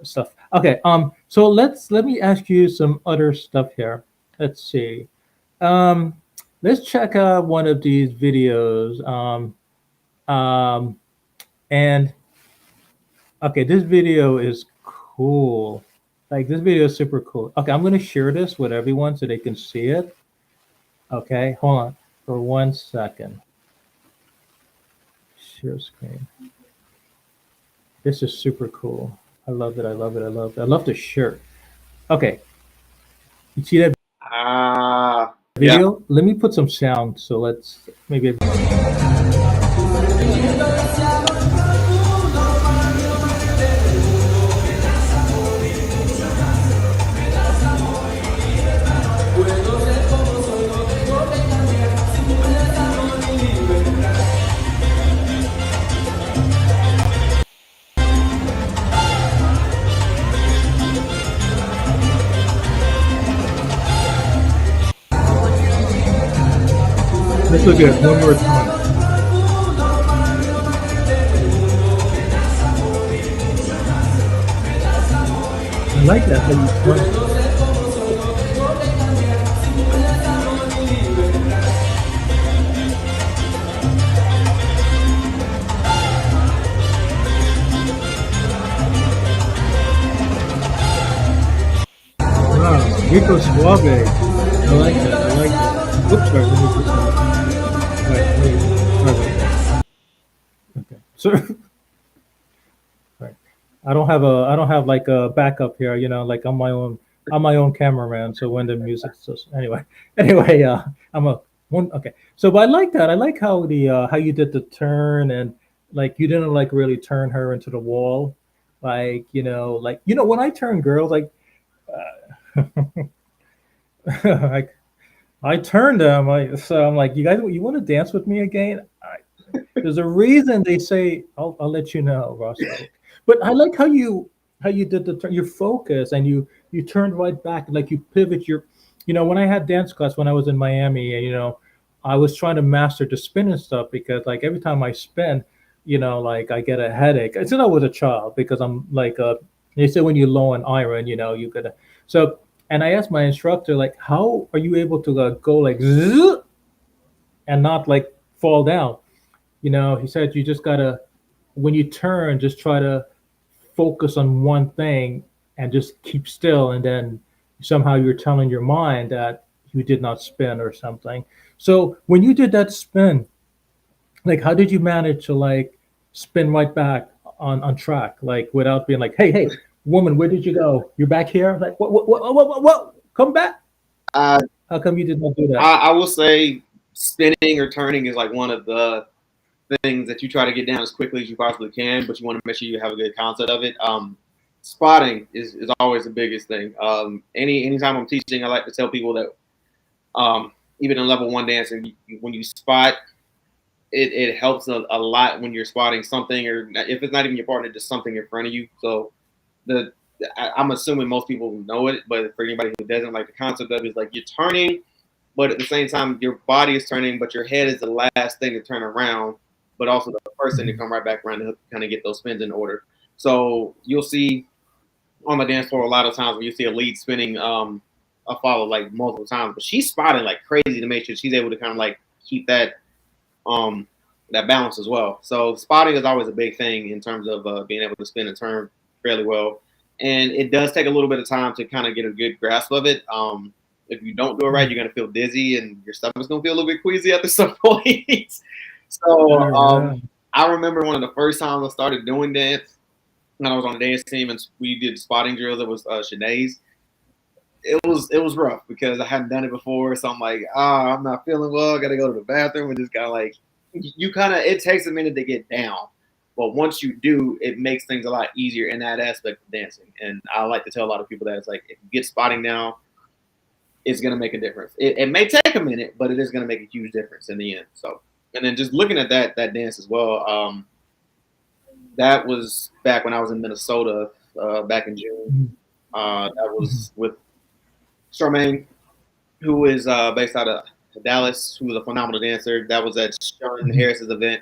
stuff. Okay, so let me ask you some other stuff here. Let's see. Um, let's check out one of these videos. Um, And okay, this video is cool. Like this video is super cool. Okay, I'm gonna share this with everyone so they can see it. Okay, hold on for 1 second. Share screen. This is super cool. I love it. I love it. I love it. I love the shirt. Okay, you see that Yeah. video? Let me put some sound. So let's maybe. Let's look at it one more time. I like that how you turn it. Wow, Rico Suave. I like that. I like that. Oops, sorry. Let me put some. Right, wait. Sorry about that. Okay. So, right. I don't have like a backup here. You know, like I'm my own cameraman. So when the music, so anyway, anyway, I'm a one. Okay. So, but I like that. I like how how you did the turn and like you didn't like really turn her into the wall, like when I turn girls like. Like I turned them. So I'm like, you guys, you want to dance with me again? There's a reason they say I'll let you know, Roscoe. But I like how you did the turn, your focus, and you turned right back, like you pivot your. When I had dance class when I was in Miami, and I was trying to master the spin and stuff because like every time I spin, like I get a headache. Since I was a child, because I'm like they say when you're low on iron, you could. So and I asked my instructor like, how are you able to go like zzz, and not like fall down? He said you just gotta when you turn, just try to focus on one thing and just keep still, and then somehow you're telling your mind that you did not spin or something. So when you did that spin, like how did you manage to like spin right back on track, like without being like, hey, woman, where did you go? You're back here? Like what? Come back. Uh, How come you did not do that? I will say spinning or turning is like one of the things that you try to get down as quickly as you possibly can, but you want to make sure you have a good concept of it. Spotting is always the biggest thing. Anytime I'm teaching, I like to tell people that even in level one dancing, when you spot, it helps a lot when you're spotting something, or if it's not even your partner, just something in front of you. So the I'm assuming most people know it, but for anybody who doesn't, like the concept of it is like you're turning, but at the same time your body is turning, but your head is the last thing to turn around, but also the first thing to come right back around to kind of get those spins in order. So you'll see on the dance floor a lot of times when you see a lead spinning a follow like multiple times, but she's spotting like crazy to make sure she's able to kind of like keep um that balance as well. So spotting is always a big thing in terms of being able to spin and turn fairly well, and it does take a little bit of time to kind of get a good grasp of it. If you don't do it right, you're gonna feel dizzy and your stomach's gonna feel a little bit queasy at some point. So All right. I remember one of the first times I started doing dance when I was on the dance team and we did spotting drills. It was Sinead's. It was rough because I hadn't done it before, so I'm like, I'm not feeling well. I got to go to the bathroom, and just kind of like you kind of it takes a minute to get down, but once you do, it makes things a lot easier in that aspect of dancing. And I like to tell a lot of people that it's like if you get spotting down, it's gonna make a difference. It may take a minute, but it is gonna make a huge difference in the end. So, and then just looking at that dance as well. That was back when I was in Minnesota back in June. That was with Charmaine, who is based out of Dallas, who was a phenomenal dancer. That was at Sharon Harris's event.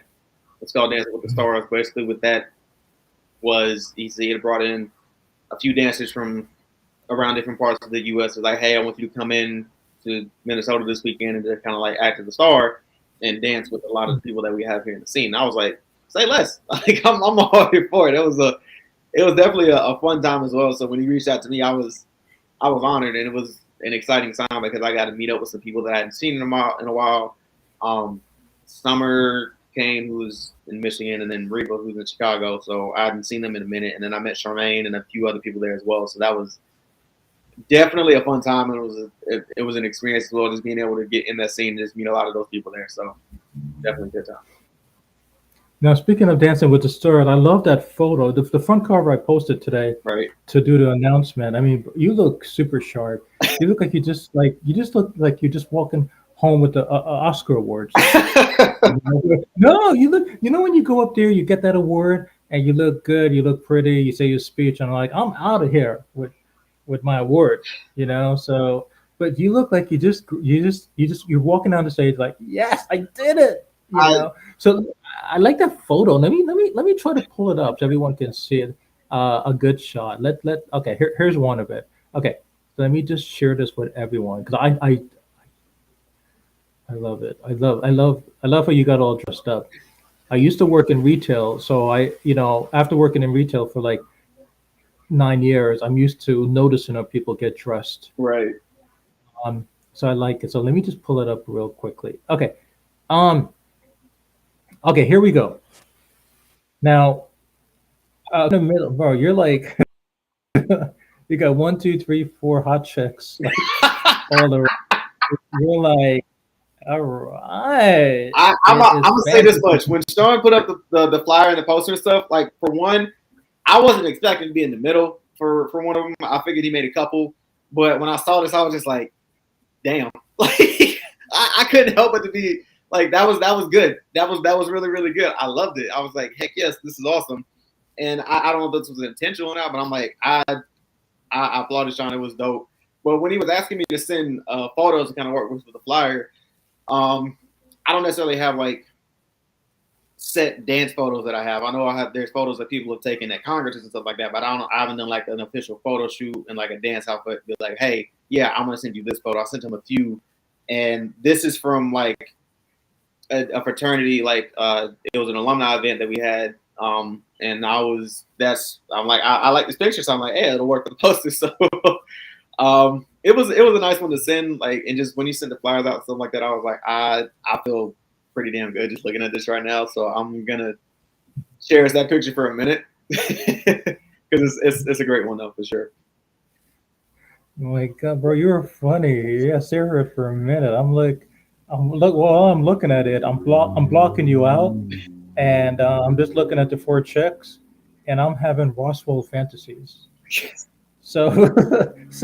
It's called Dancing with the Stars. Basically, with that was he had brought in a few dancers from around different parts of the U.S. It was like, hey, I want you to come in to Minnesota this weekend and just kind of like act as a star and dance with a lot of the people that we have here in the scene. And I was like, say less. Like I'm all here for it. It was definitely a fun time as well. So when he reached out to me, I was honored, and it was an exciting time because I got to meet up with some people that I hadn't seen in a while. Summer came, who was in Michigan, and then Reba, who's in Chicago. So I hadn't seen them in a minute, and then I met Charmaine and a few other people there as well. So that was definitely a fun time, and it was an experience as well, just being able to get in that scene and just meet a lot of those people there. So definitely a good time. Now, speaking of Dancing with the Stars, I love that photo. The front cover I posted today Right. to do the announcement. I mean, you look super sharp. You look like you just look like you're just walking home with the Oscar awards. No, you look. You know when you go up there, you get that award, and you look good. You look pretty. You say your speech, and I'm like, I'm out of here with my award. So, but you look like you're walking down the stage like, yes, I did it. I, So I like that photo. Let me try to pull it up so everyone can see it. A good shot. Okay. Here's one of it. Okay, so let me just share this with everyone because I love it. I love how you got all dressed up. I used to work in retail, so after working in retail for like 9 years, I'm used to noticing how people get dressed. right. So I like it. So let me just pull it up real quickly. Okay. Um. Okay. Here we go. Now, in the middle, bro, you're like, you got one, two, three, four hot chicks, like all around. You're like, all right. I'm It's gonna say this much: when Sean put up the flyer and the poster and stuff, like for one, I wasn't expecting to be in the middle for one of them. I figured he made a couple, but when I saw this, I was just like, damn, like I couldn't help but to be like, that was good. That was really really good. I loved it. I was like, heck yes, this is awesome. And I don't know if this was intentional or not, but I'm like, I applauded Sean. It was dope. But when he was asking me to send photos to kind of work with the flyer, I don't necessarily have like set dance photos that I have. I know there's photos that people have taken at congresses and stuff like that, but I haven't done like an official photo shoot and like a dance outfit. Be like, hey, yeah, I'm gonna send you this photo. I sent him a few, and this is from like a fraternity. Like it was an alumni event that we had. And I'm like, I like this picture, so I'm like, hey, it'll work for the poster. So it was a nice one to send, like, and just when you send the flyers out and stuff like that, I was like, I feel pretty damn good just looking at this right now. So I'm gonna cherish that picture for a minute because it's a great one though for sure. Oh my God, bro, you're funny. Yeah, stare here for a minute. I'm looking at it. I'm blocking you out, and I'm just looking at the four chicks, and I'm having Roswell fantasies. So, it's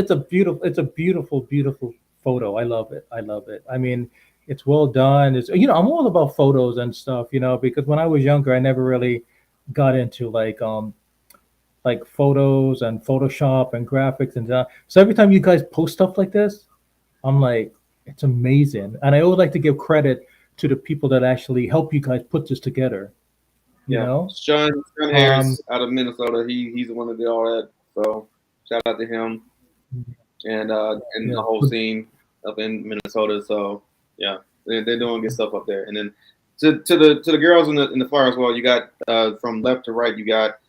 a beautiful photo. I love it. I love it. I mean, it's well done. I'm all about photos and stuff. Because when I was younger, I never really got into like photos and Photoshop and graphics and that. So every time you guys post stuff like this, I'm like, it's amazing. And I always like to give credit to the people that actually help you guys put this together. You Yeah, know, Sean um, Harris out of Minnesota. He's the one that did all that. So shout out to him and the yeah, whole scene up in Minnesota. So yeah, they're doing good stuff up there. And then to the girls in the flyer as well. You got from left to right. You got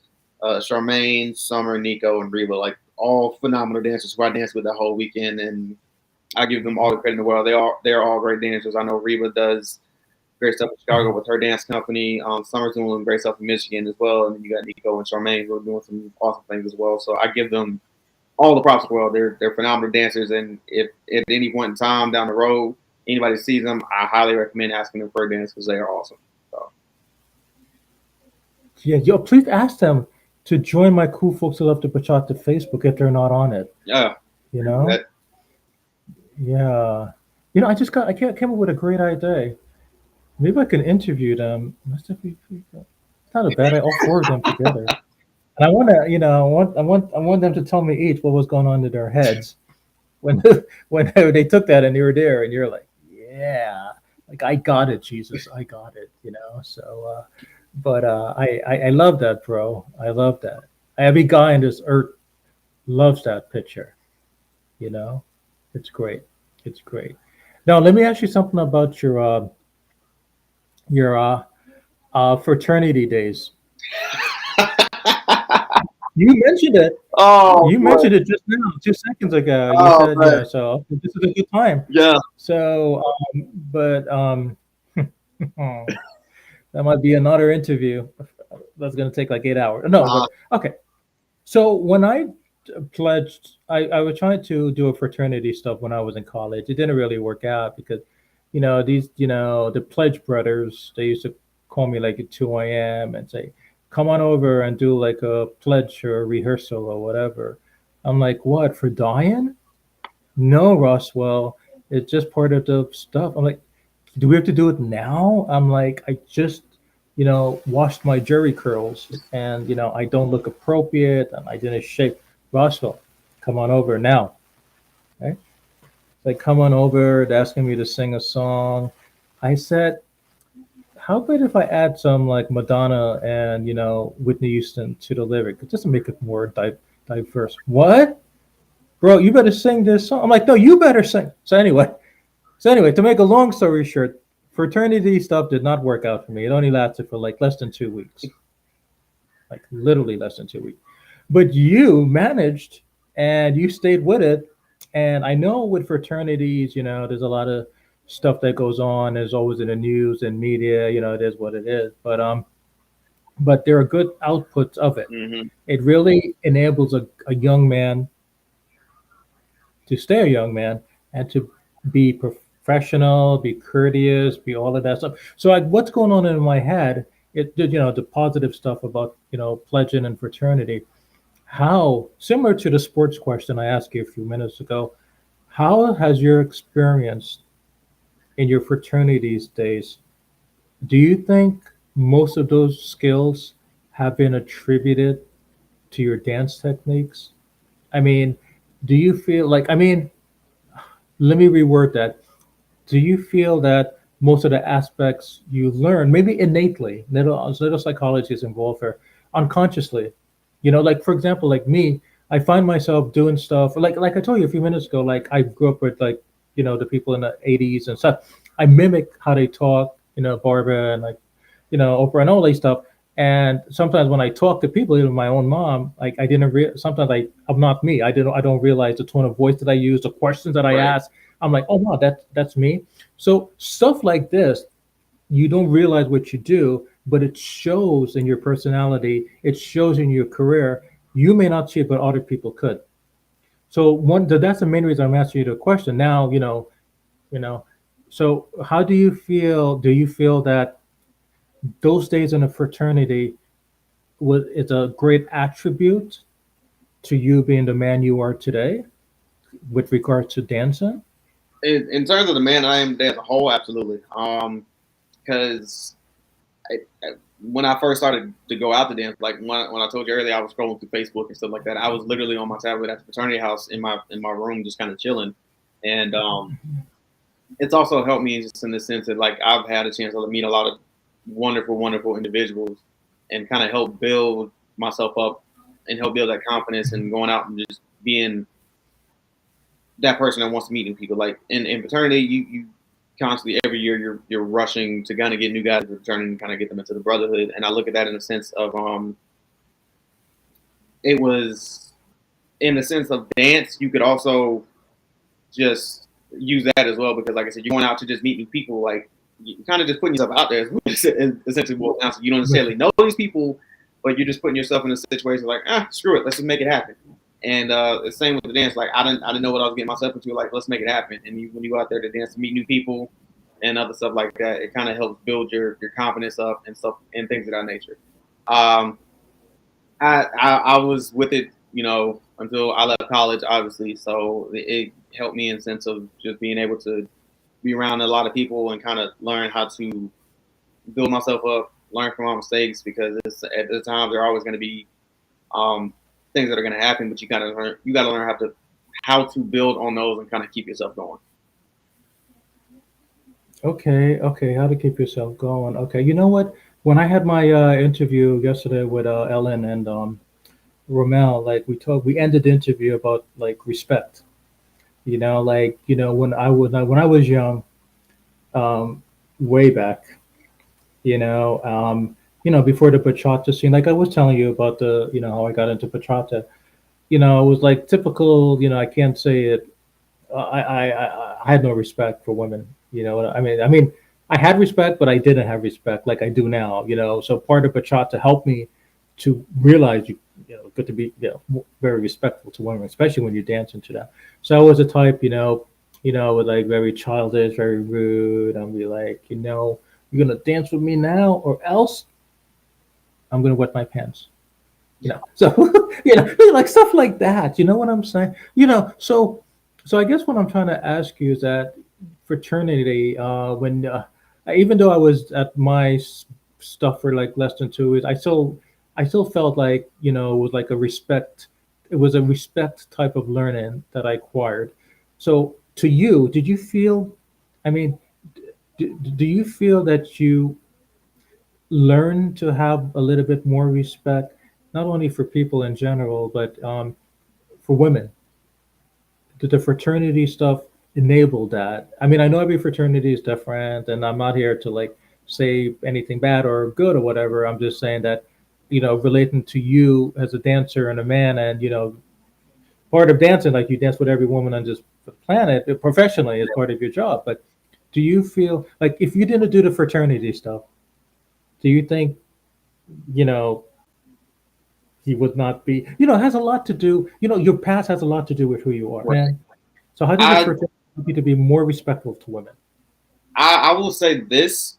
Charmaine, Summer, Nico, and Reba. Like all phenomenal dancers who I danced with that whole weekend, and I give them all the credit in the world. They're all great dancers. I know Reba does great stuff in Chicago with her dance company. Summer's doing great stuff in Michigan as well, and then you got Nico and Charmaine who are doing some awesome things as well. So I give them all the props in the world. They're phenomenal dancers, and if at any point in time down the road anybody sees them, I highly recommend asking them for a dance because they are awesome. So yeah, yo, please ask them to join my Cool Folks Who Love to Bachata Facebook if they're not on it. yeah, You know, that, yeah. I came up with a great idea. Maybe I can interview them. It's not a bad idea. All four of them together. And I want to, I want them to tell me each what was going on in their heads when when they took that and you were there and you're like, yeah, like I got it, Jesus, I got it. So, but I love that, bro. I love that. Every guy on this earth loves that picture. You know, it's great. It's great. Now let me ask you something about your fraternity days. You mentioned it. Oh You boy. mentioned it just now, 2 seconds ago. You Oh said, man. so okay, this is a good time. Yeah. So, but that might be another interview. That's going to take like 8 hours. No, Uh, but okay. So when I pledged, I was trying to do a fraternity stuff when I was in college. It didn't really work out because, the pledge brothers, they used to call me like at 2 a.m. and say, come on over and do like a pledge or a rehearsal or whatever. I'm like, what, for dying? No, Roswell. It's just part of the stuff. I'm like, do we have to do it now? I'm like, I just, washed my jerry curls and, I don't look appropriate and I didn't shave. Roswell, come on over now. Right? Like, come on over. They're asking me to sing a song. I said, how about if I add some like Madonna and, Whitney Houston to the lyric? Just to make it more diverse. What? Bro, you better sing this song. I'm like, no, you better sing. So anyway, to make a long story short, fraternity stuff did not work out for me. It only lasted for like less than 2 weeks, like literally less than 2 weeks. But you managed and you stayed with it. And I know with fraternities, there's a lot of stuff that goes on. There's always in the news and media. It is what it is. But there are good outputs of it. hmm It really enables a young man to stay a young man and to be professional, be courteous, be all of that stuff. So like, what's going on in my head? The positive stuff about pledging and fraternity. How similar to the sports question I asked you a few minutes ago? How has your experience in your fraternities days? Do you think most of those skills have been attributed to your dance techniques? I mean, do you feel like? I mean, let me reword that. Do you feel that most of the aspects you learn, maybe innately, little psychology is involved here, unconsciously? Like for example, like me, I find myself doing stuff like I told you a few minutes ago. Like I grew up with like the people in the '80s and stuff. I mimic how they talk, Barbara and like Oprah and all that stuff. And sometimes when I talk to people, even my own mom, like I didn't sometimes I'm not me. I don't realize the tone of voice that I use, the questions that I Right. ask. I'm like, oh wow, that's me. So stuff like this, you don't realize what you do, but it shows in your personality. It shows in your career. You may not see it, but other people could. So that's the main reason I'm asking you the question. Now, you know. So how do you feel? Do you feel that those days in a fraternity was it's a great attribute to you being the man you are today with regard to dancing? In terms of the man I am as a whole, absolutely. Because when I first started to go out to dance, like when I told you earlier, I was scrolling through Facebook and stuff like that. I was literally on my tablet at the fraternity house in my room, just kind of chilling. And it's also helped me just in the sense that like I've had a chance to meet a lot of wonderful, wonderful individuals, and kind of help build myself up and help build that confidence and going out and just being that person that wants to meet new people. Like in fraternity, you constantly every year you're rushing to kind of get new guys to fraternity and kind of get them into the brotherhood. And I look at that in the sense of it was in the sense of dance. You could also just use that as well because, like I said, you're going out to just meet new people. Like you kind of just putting yourself out there is essentially what it you don't necessarily know these people, but you're just putting yourself in a situation like, screw it, let's just make it happen. And the same with the dance. Like I didn't know what I was getting myself into. Like let's make it happen. And when you go out there to dance to meet new people and other stuff like that, it kind of helps build your confidence up and stuff and things of that nature. Um, I was with it, until I left college, obviously. So it helped me in the sense of just being able to be around a lot of people and kind of learn how to build myself up, learn from my mistakes because at the time there are always going to be um, things that are going to happen, but you got to learn how to build on those and kind of keep yourself going. Okay, okay. How to keep yourself going? Okay, you know what? When I had my interview yesterday with Ellen and Romel, like we ended the interview about like respect. Like when I was young, um, way back. before the bachata scene, like I was telling you about how I got into bachata. It was like typical. I can't say it. I had no respect for women. I mean, I had respect, but I didn't have respect like I do now. So part of bachata helped me to realize good to be very respectful to women, especially when you're dancing to them. So I was a type, with like very childish, very rude. I'll be like, you're gonna dance with me now, or else I'm gonna wet my pants. So like stuff like that. You know what I'm saying? So I guess what I'm trying to ask you is that fraternity, when even though I was at my stuff for like less than 2 weeks, I still felt like it was like a respect. It was a respect type of learning that I acquired. So to you, did you feel? I mean, do you feel that you learn to have a little bit more respect, not only for people in general, but for women? Did the fraternity stuff enable that? I mean, I know every fraternity is different, and I'm not here to like say anything bad or good or whatever. I'm just saying that, relating to you as a dancer and a man, and part of dancing, like you dance with every woman on this planet professionally as part of your job. But do you feel like if you didn't do the fraternity stuff, do you think you know he would not be? It has a lot to do. Your past has a lot to do with who you are, Right. man. So how did the I, fraternity help you to be more respectful to women? I will say this.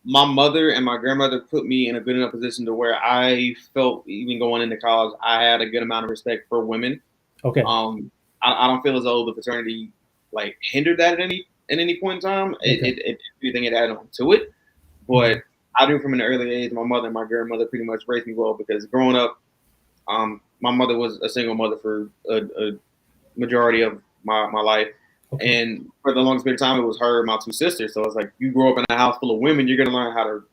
My mother and my grandmother put me in a good enough position to where I felt even going into college, I had a good amount of respect for women. Okay. Um, I don't feel as though the fraternity like hindered that at any point in time. Okay. If anything, it added on to it. Hmm. But I knew from an early age, my mother and my grandmother pretty much raised me well because growing up, my mother was a single mother for a majority of my life. Okay. And for the longest period of time, it was her and my two sisters. So it's like you grow up in a house full of women, you're gonna learn how to.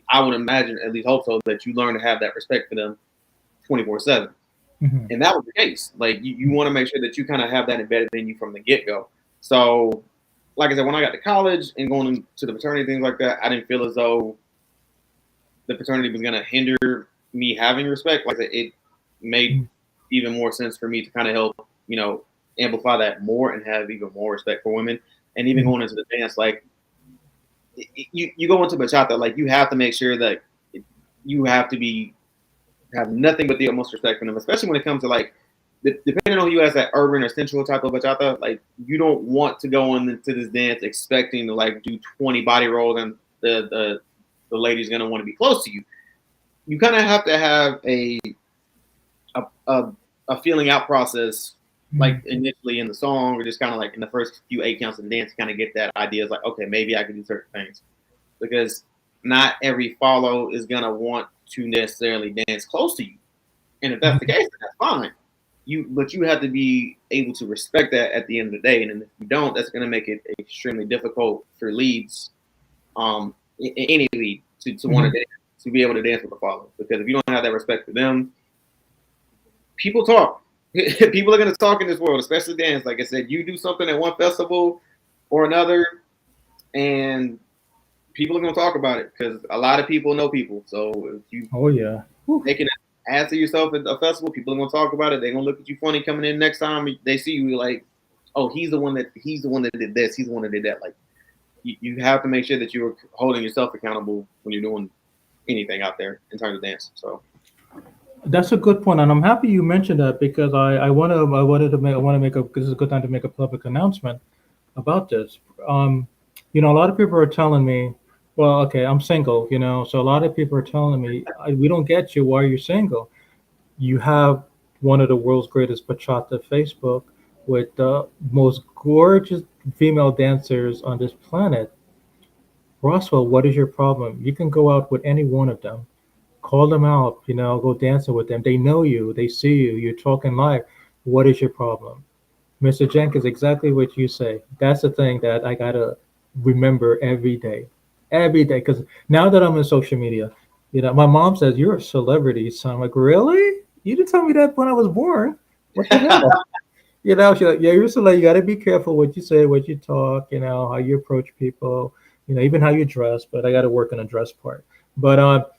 I would imagine, at least hope so, that you learn to have that respect for them 24/7. Hmm. And that was the case. Like you want to make sure that you kind of have that embedded in you from the get go. So, like I said, when I got to college and going to the fraternity things like that, I didn't feel as though the fraternity was gonna hinder me having respect. Like I said, it made even more sense for me to kind of help, amplify that more and have even more respect for women. And even Hmm. going into the dance, like you go into bachata, like you have to make sure that you have to be have nothing but the utmost respect for them, especially when it comes to like depending on who you as that urban or sensual type of bachata. Like you don't want to go into this dance expecting to like do 20 body rolls and the lady's gonna want to be close to you. You kind of have to have a, a a feeling out process, like Hmm. initially in the song, or just kind of like in the first few 8 counts of the dance, kind of get that idea. It's like, okay, maybe I can do certain things because not every follow is gonna want to necessarily dance close to you, and if that's the case, then that's fine. But you have to be able to respect that at the end of the day, and if you don't, that's gonna make it extremely difficult for leads, any lead to want Hmm. to dance, to be able to dance with the follow, because if you don't have that respect for them, people talk. People are going to talk in this world, especially dance. Like I said, you do something at one festival or another, and people are going to talk about it because a lot of people know people. So if you Oh yeah. Whew. make an ass of yourself at a festival, people are going to talk about it. They're going to look at you funny coming in next time they see you. Like, oh, he's the one that did this. He's the one that did that. Like, you have to make sure that you're holding yourself accountable when you're doing anything out there in terms of dance. So That's a good point, and I'm happy you mentioned that because I want to make a this is a good time to make a public announcement about this. Um, a lot of people are telling me, well, okay, I'm single, so a lot of people are telling me, we don't get you. Why are you single? You have one of the world's greatest bachata Facebook with the most gorgeous female dancers on this planet. Roswell, what is your problem? You can go out with any one of them, call them out, go dancing with them. They know you, they see you, you're talking live. What is your problem? Mr. Jenkins, exactly what you say. That's the thing that I gotta remember every day. Because now that I'm in social media, my mom says you're a celebrity. So I'm like, really? You didn't tell me that when I was born. What the hell? She's like, yeah, you're a celebrity. You gotta be careful what you say, what you talk. How you approach people. even how you dress. But I got to work on the dress part. But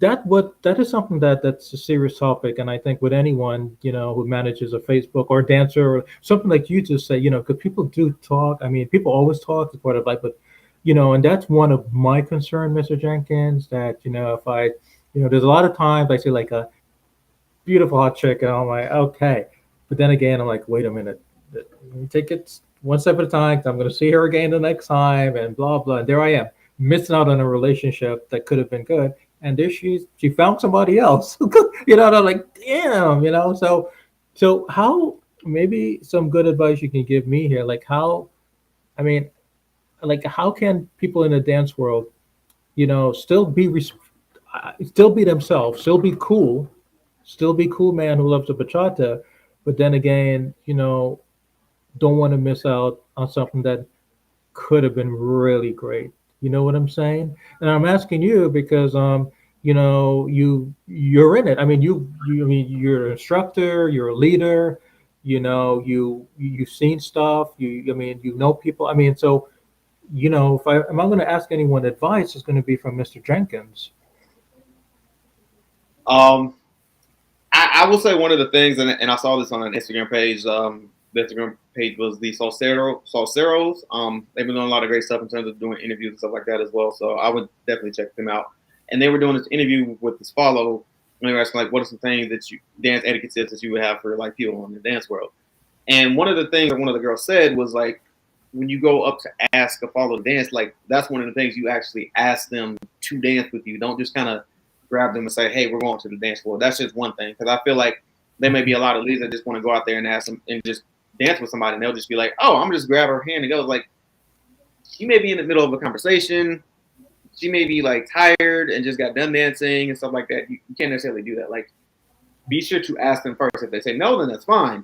that is something that's a serious topic, and I think with anyone who manages a Facebook or dancer or something like you just say, because people do talk. I mean, people always talk. It's part of life, but and that's one of my concern, Mr. Jenkins. That if I, there's a lot of times I see like a beautiful hot chick, and I'm like, okay, but then again, I'm like, wait a minute, let me take it one step at a time. I'm going to see her again the next time, and blah blah. And there I am, missing out on a relationship that could have been good, and there she found somebody else. And I'm like, damn, so how maybe some good advice you can give me here, like how, I mean, like how can people in the dance world, still still be themselves, still be cool man who loves the bachata, but then again, don't want to miss out on something that could have been really great. You know what I'm saying? And I'm asking you because you're in it. I mean I mean you're an instructor, you're a leader, you've seen stuff, I mean you know people. I mean, so if I'm going to ask anyone advice, it's going to be from Mr. Jenkins. Um, I will say one of the things, and I saw this on an Instagram page. The Instagram page was the Salseros. They've been doing a lot of great stuff in terms of doing interviews and stuff like that as well. So I would definitely check them out. And they were doing this interview with this follow, and they were asking like, what are some things that you dance etiquette tips that you would have for like people in the dance world? And one of the things that one of the girls said was like, when you go up to ask a follow to dance, like that's one of the things you actually ask them to dance with you. Don't just kind of grab them and say, hey, we're going to the dance floor. That's just one thing. Because I feel like there may be a lot of leaders that just want to go out there and ask them and just dance with somebody, and they'll just be like, oh, I'm just grab her hand and go. Like, she may be in the middle of a conversation. She may be like tired and just got done dancing and stuff like that. You can't necessarily do that. Like, be sure to ask them first. If they say no, then that's fine.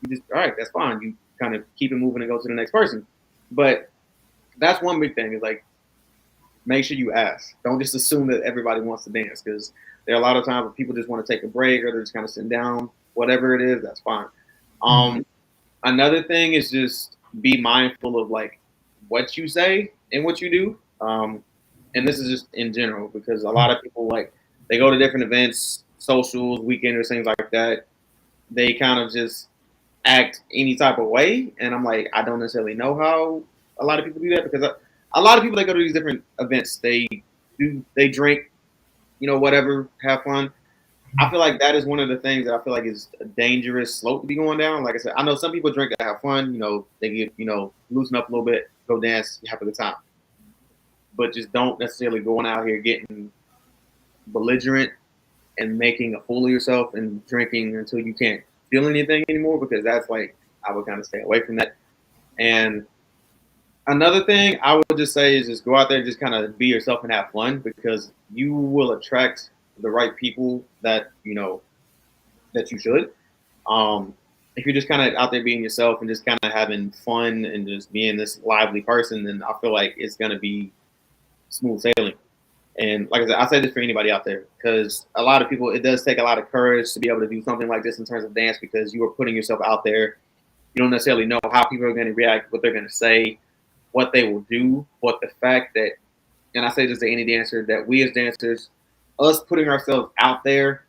You just, all right, that's fine. You kind of keep it moving and go to the next person. But that's one big thing is like, make sure you ask. Don't just assume that everybody wants to dance, because there are a lot of times where people just want to take a break or they're just kind of sitting down. Whatever it is, that's fine. Another thing is just be mindful of like what you say and what you do. And this is just in general, because a lot of people like they go to different events, socials, weekends, things like that. They kind of just act any type of way, and I'm like, I don't necessarily know how a lot of people do that, because a lot of people that go to these different events, they drink, whatever, have fun. I feel like that is one of the things that I feel like is a dangerous slope to be going down. Like I said, I know some people drink to have fun, they get, loosen up a little bit, go dance, have a good time. But just don't necessarily going out here getting belligerent and making a fool of yourself and drinking until you can't feel anything anymore, because that's like, I would kind of stay away from that. And another thing I would just say is just go out there and just kind of be yourself and have fun, because you will attract the right people that that you should. If you're just kind of out there being yourself and just kind of having fun and just being this lively person, then I feel like it's gonna be smooth sailing. And like I said, I say this for anybody out there, because a lot of people, it does take a lot of courage to be able to do something like this in terms of dance, because you are putting yourself out there. You don't necessarily know how people are going to react, what they're going to say, what they will do. But the fact that, and I say this to any dancer, that we as dancers, us putting ourselves out there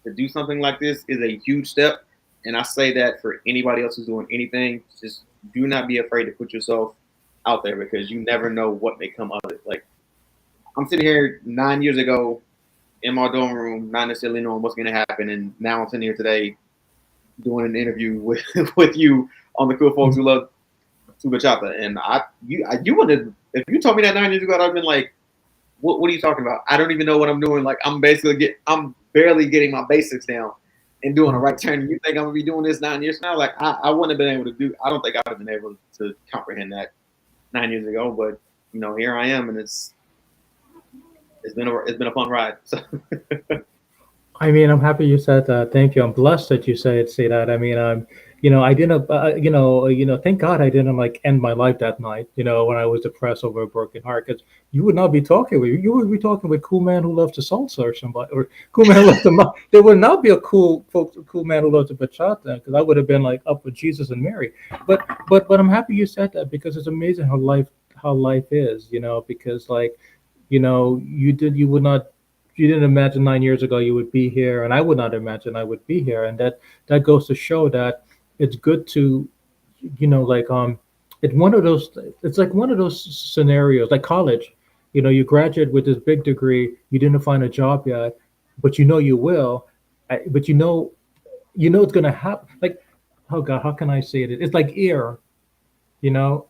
to do something like this is a huge step. And I say that for anybody else who's doing anything, just do not be afraid to put yourself out there, because you never know what may come of it. Like, I'm sitting here 9 years ago in my dorm room, not necessarily knowing what's going to happen, and now I'm sitting here today doing an interview with with you on the Cool Folks Who Love to Bachata. And you would have, if you told me that 9 years ago, I'd have been like, what are you talking about? I don't even know what I'm doing. Like, I'm barely getting my basics down and doing a right turn. You think I'm gonna be doing this 9 years from now? Like, I wouldn't have been able to do. I don't think I would have been able to comprehend that 9 years ago. But here I am, and it's been a fun ride. So. I mean, I'm happy you said that. Thank you. I'm blessed that you say that. I mean, I didn't, thank God I didn't like end my life that night. When I was depressed over a broken heart, because you would not be talking with you would be talking with cool man who loves the salsa or somebody, or cool man who loves the. There would not be a cool man who loves the bachata, because I would have been like up with Jesus and Mary. But I'm happy you said that, because it's amazing how life is, because like, you would not, you didn't imagine 9 years ago you would be here, and I would not imagine I would be here, and that goes to show that it's good to, like it's one of those, it's like one of those scenarios like college. You graduate with this big degree, you didn't find a job yet, but you will. But it's gonna happen. Like, oh god, how can I say it? It's like air. You know,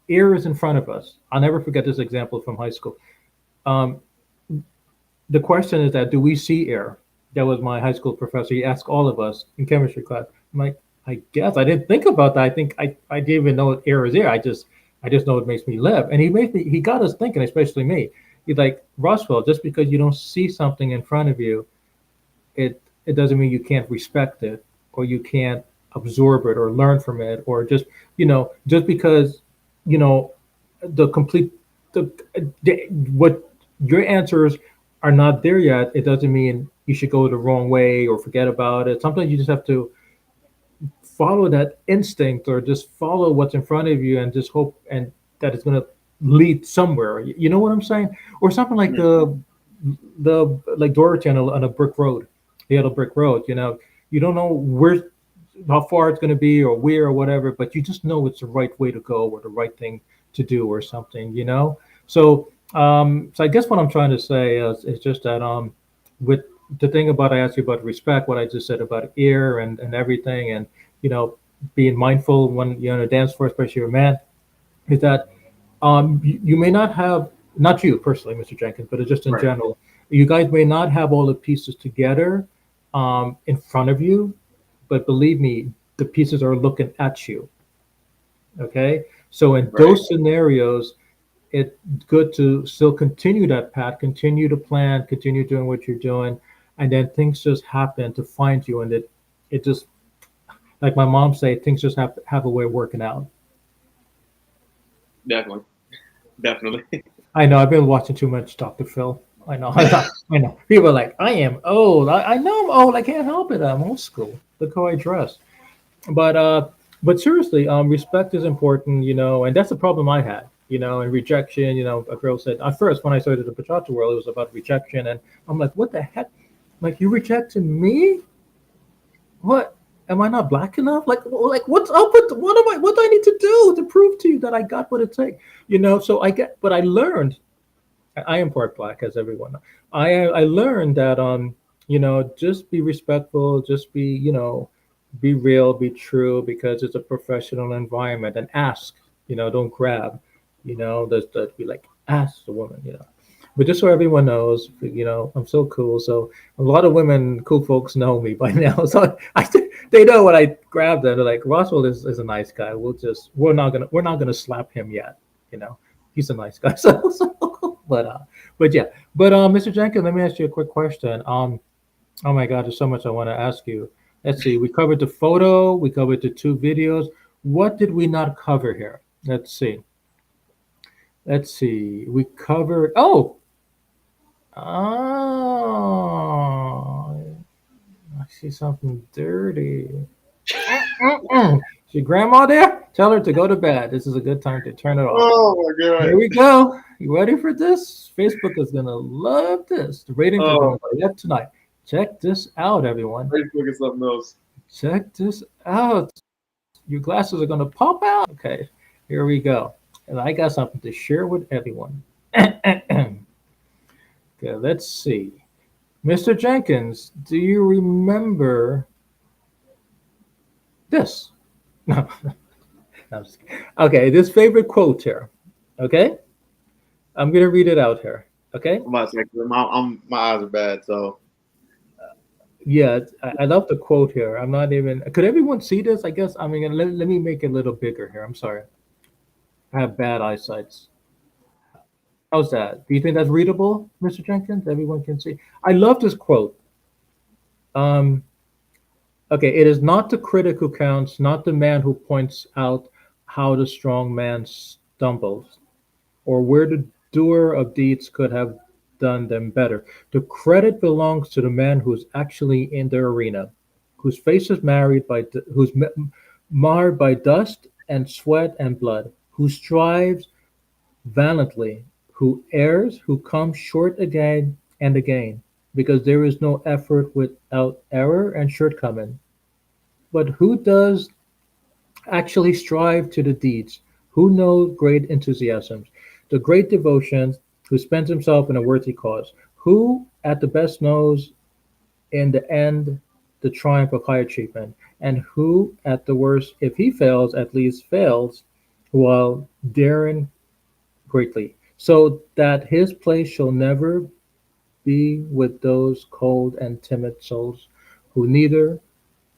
air is in front of us. I'll never forget this example from high school. Um, the question is that, do we see air? That was my high school professor. He asked all of us in chemistry class. I'm like, I guess I didn't think about that. I think I didn't even know air is air. I just know it makes me live. And he got us thinking, especially me. He's like, Roswell, just because you don't see something in front of you, it doesn't mean you can't respect it, or you can't absorb it or learn from it, or just because you know the complete the, what your answers are not there yet, it doesn't mean you should go the wrong way or forget about it. Sometimes you just have to follow that instinct, or just follow what's in front of you and just hope and that it's going to lead somewhere. You know what I'm saying? Or something like Mm. the like Dorothy on a brick road, the yellow brick road. You don't know where, how far it's going to be or where or whatever, but you just know it's the right way to go or the right thing to do or something. So I guess what I'm trying to say is just that with the thing about, I asked you about respect, what I just said about ear and everything, and you know being mindful when you're on a dance floor, especially you're a man, is that you may not have, not you personally, Mr. Jenkins, but just in Right. general, you guys may not have all the pieces together in front of you, but believe me, the pieces are looking at you. Okay, so in Right. those scenarios, it's good to still continue that path, continue to plan, continue doing what you're doing, and then things just happen to find you, and it just, like my mom say, things just have a way of working out. Definitely. Definitely. I know I've been watching too much Dr. Phil. I know, I know. People are like, I am old. I know I'm old. I can't help it. I'm old school. Look how I dress. But seriously, respect is important, and that's the problem I had, and rejection. A girl said at first when I started the bachata world, it was about rejection, and I'm like, what the heck? Like, you rejected me? What? Am I not black enough? Like what's up with, what do I need to do to prove to you that I got what it takes? So but I learned, I am part black, as everyone knows. I learned that just be respectful, just be real, be true, because it's a professional environment, and ask, don't grab, that be like, ask the woman, but just so everyone knows, I'm so cool. So a lot of women, cool folks, know me by now. So they know when I grab them, they're like, Roswell is a nice guy. We're not gonna slap him yet. You know, he's a nice guy. But yeah. But Mr. Jenkins, let me ask you a quick question. Oh my God, there's so much I want to ask you. Let's see. We covered the photo. We covered the two videos. What did we not cover here? Let's see. Let's see. We covered. Oh, I see something dirty. Mm-mm. Is your grandma there? Tell her to go to bed. This is a good time to turn it off. Oh my god. Here we go. You ready for this? Facebook is gonna love this. The ratings are gonna Oh, go up tonight. Check this out, everyone. Facebook is something else. Check this out. Your glasses are gonna pop out. Okay, here we go. And I got something to share with everyone. Okay, let's see. Mr. Jenkins, do you remember this? No, no, I'm just kidding. Okay, this favorite quote here. Okay, I'm gonna read it out here. Okay, I'm about to say, 'cause my eyes are bad, so yeah, I love the quote here. I'm not even. Could everyone see this? I guess. I mean, let me make it a little bigger here. I'm sorry. I have bad eyesight. How's that? Do you think that's readable, Mr. Jenkins? Everyone can see. I love this quote. Um, okay, it is not the critic who counts, not the man who points out how the strong man stumbles, or where the doer of deeds could have done them better. The credit belongs to the man who's actually in the arena, whose face is marred by dust and sweat and blood, who strives valiantly, who errs, who comes short again and again, because there is no effort without error and shortcoming. But who does actually strive to the deeds, who knows great enthusiasms, the great devotions, who spends himself in a worthy cause, who at the best knows in the end the triumph of high achievement, and who at the worst, if he fails, at least fails while daring greatly, so that his place shall never be with those cold and timid souls who neither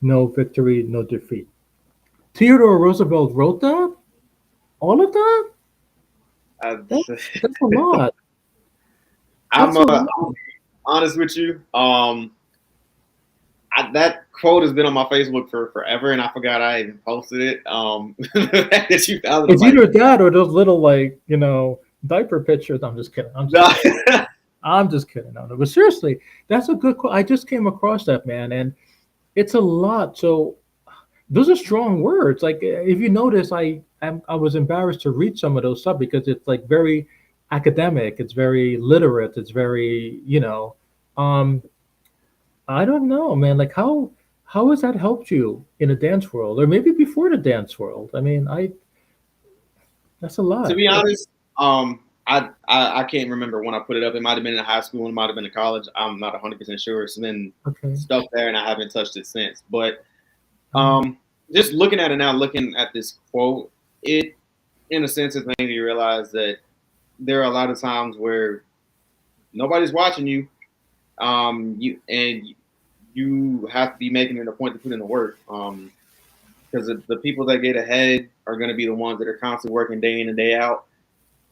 know victory nor defeat. Theodore Roosevelt wrote that? All of that? I, That that's a lot. I'm That's a lot. I'm honest with you. That quote has been on my Facebook for forever, and I forgot I even posted it. The fact that you found it, I'm It's like, either that or those little like, diaper pictures. I'm just kidding. I'm just no. kidding. I'm just kidding. No, no. But seriously, that's a good quote. I just came across that, man, and it's a lot. So those are strong words. Like if you notice, I was embarrassed to read some of those stuff because it's like very academic. It's very literate. It's very, um, I don't know, man. Like how has that helped you in the dance world, or maybe before the dance world? I mean, I that's a To lot. be honest, I can't remember when I put it up. It might have been in high school, it might have been in college. I'm not 100% sure. It's been Okay. stuck there, and I haven't touched it since. But Um, just looking at it now, looking at this quote, it in a sense is making you realize that there are a lot of times where nobody's watching you. You have to be making it a point to put in the work. Because the people that get ahead are going to be the ones that are constantly working day in and day out.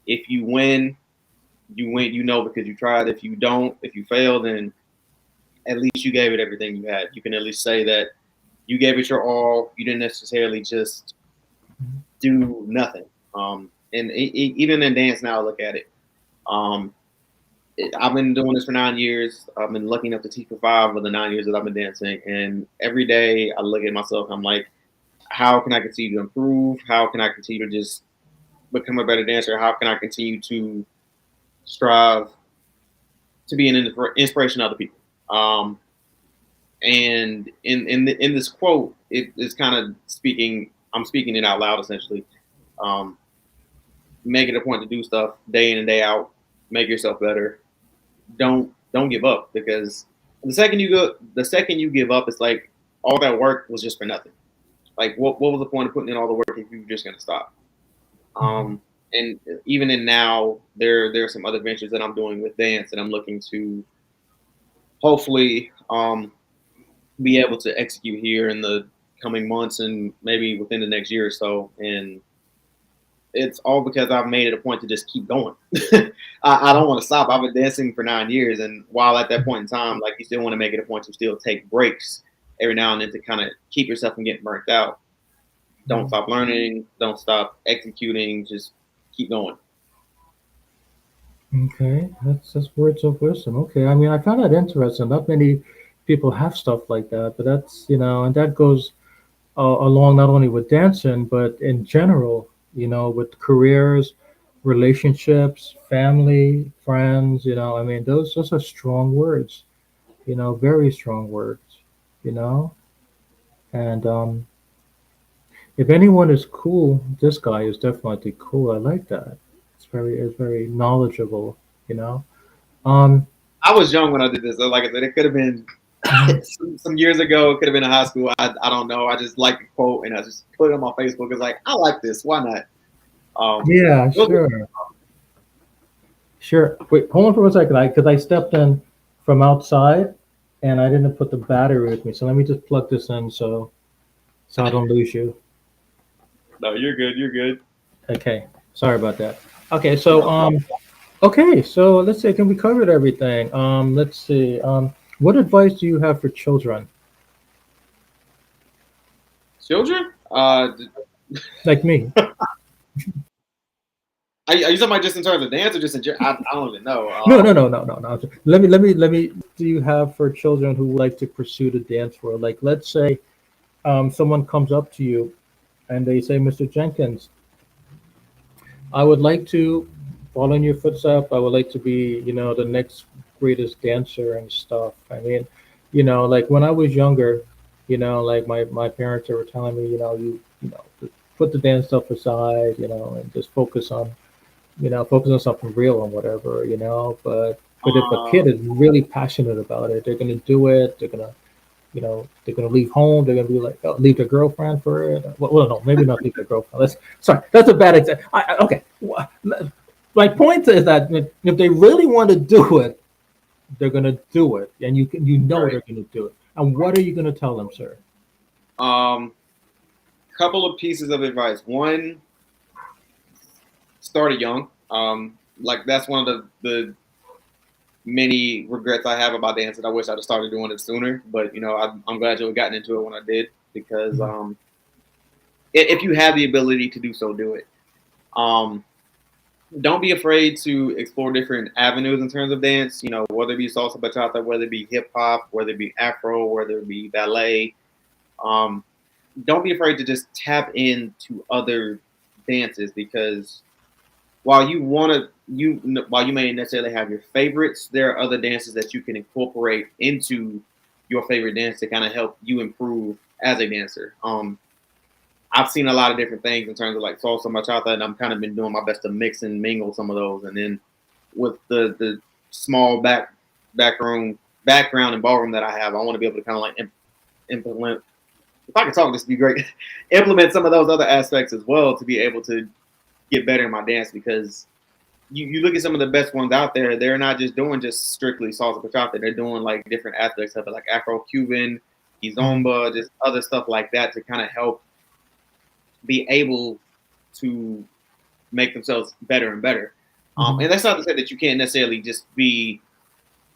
If you win, you win, because you tried. If you don't, if you fail, then at least you gave it everything you had. You can at least say that you gave it your all. You didn't necessarily just do nothing. And even in dance now, look at it. Um, I've been doing this for 9 years. I've been lucky enough to teach for 5 of the 9 years that I've been dancing. And every day I look at myself, I'm like, how can I continue to improve? How can I continue to just become a better dancer? How can I continue to strive to be an inspiration to other people? And in this quote, it is kind of speaking. I'm speaking it out loud, essentially. Um, make it a point to do stuff day in and day out. Make yourself better. Don't give up, because the second you give up, it's like all that work was just for nothing. Like what was the point of putting in all the work if you were just gonna stop? mhm. And even in now, there's some other ventures that I'm doing with dance that I'm looking to hopefully be able to execute here in the coming months and maybe within the next year or so. And it's all because I've made it a point to just keep going. I don't want to stop. I've been dancing for 9 years, and while at that point in time, like, you still want to make it a point to still take breaks every now and then to kind of keep yourself from getting burnt out. Don't stop learning. Don't stop executing. Just keep going. Okay, that's words of wisdom. Okay, I mean, I found that interesting. Not many people have stuff like that, but that's and that goes along not only with dancing, but in general, with careers, relationships, family, friends. I mean, those are strong words. Very strong words. You know, and if anyone is cool, this guy is definitely cool. I like that. It's very knowledgeable. You know. Um, I was young when I did this. So like I said, it could have been mhm. some years ago. It could have been in high school. I don't know. I just like the quote, and I just put it on my Facebook. It's like, I like this. Why not? Yeah, Those are- sure. Sure. Wait, hold on for 1 second. Because I stepped in from outside and I didn't put the battery with me. So let me just plug this in so I don't lose you. no, you're good. You're good. Okay. Sorry about that. Okay, No, so let's see, can we covered everything? Let's see. What advice do you have for children children. like me? Are you talking about just in terms of dance or just in general? I don't even know. No, no, no, no, no, no. Let me. Do you have for children who would like to pursue the dance world? Like, let's say, someone comes up to you and they say, "Mr. Jenkins, I would like to follow in your footsteps. I would like to be, the next greatest dancer and stuff. I mean, like when I was younger, like my parents were telling me, put the dance stuff aside, and just focus on something real and whatever, but if a kid Um, is really passionate about it, they're gonna do it. They're gonna leave home. They're gonna be like, leave their girlfriend for it. Well, no, maybe not leave their girlfriend. Sorry, that's a bad example. Okay, my point is that if they really want to do it, they're gonna do it, and right. they're gonna do it. And what are you gonna tell them, sir? Um, Couple of pieces of advice. One, started young. Like that's one of the many regrets I have about dancing. I wish I'd have started doing it sooner, but I'm glad you had gotten into it when I did because Mhm. if you have the ability to do so, do it. Um, don't be afraid to explore different avenues in terms of dance. Whether it be salsa bachata, whether it be hip hop, whether it be Afro, whether it be ballet. Um, don't be afraid to just tap into other dances because while while you may necessarily have your favorites, there are other dances that you can incorporate into your favorite dance to kind of help you improve as a dancer. I've seen a lot of different things in terms of like salsa bachata, and I'm kind of been doing my best to mix and mingle some of those. And then with the small background and ballroom that I have, I want to be able to kind of like implement. If I could talk, this would be great. Implement some of those other aspects as well to be able to get better in my dance because you look at some of the best ones out there, they're not just doing just strictly salsa bachata. They're doing like different aspects of it, like Afro Cuban, Mhm. kizomba, just other stuff like that to kind of help be able to make themselves better and better. Mhm. And that's not to say that you can't necessarily just be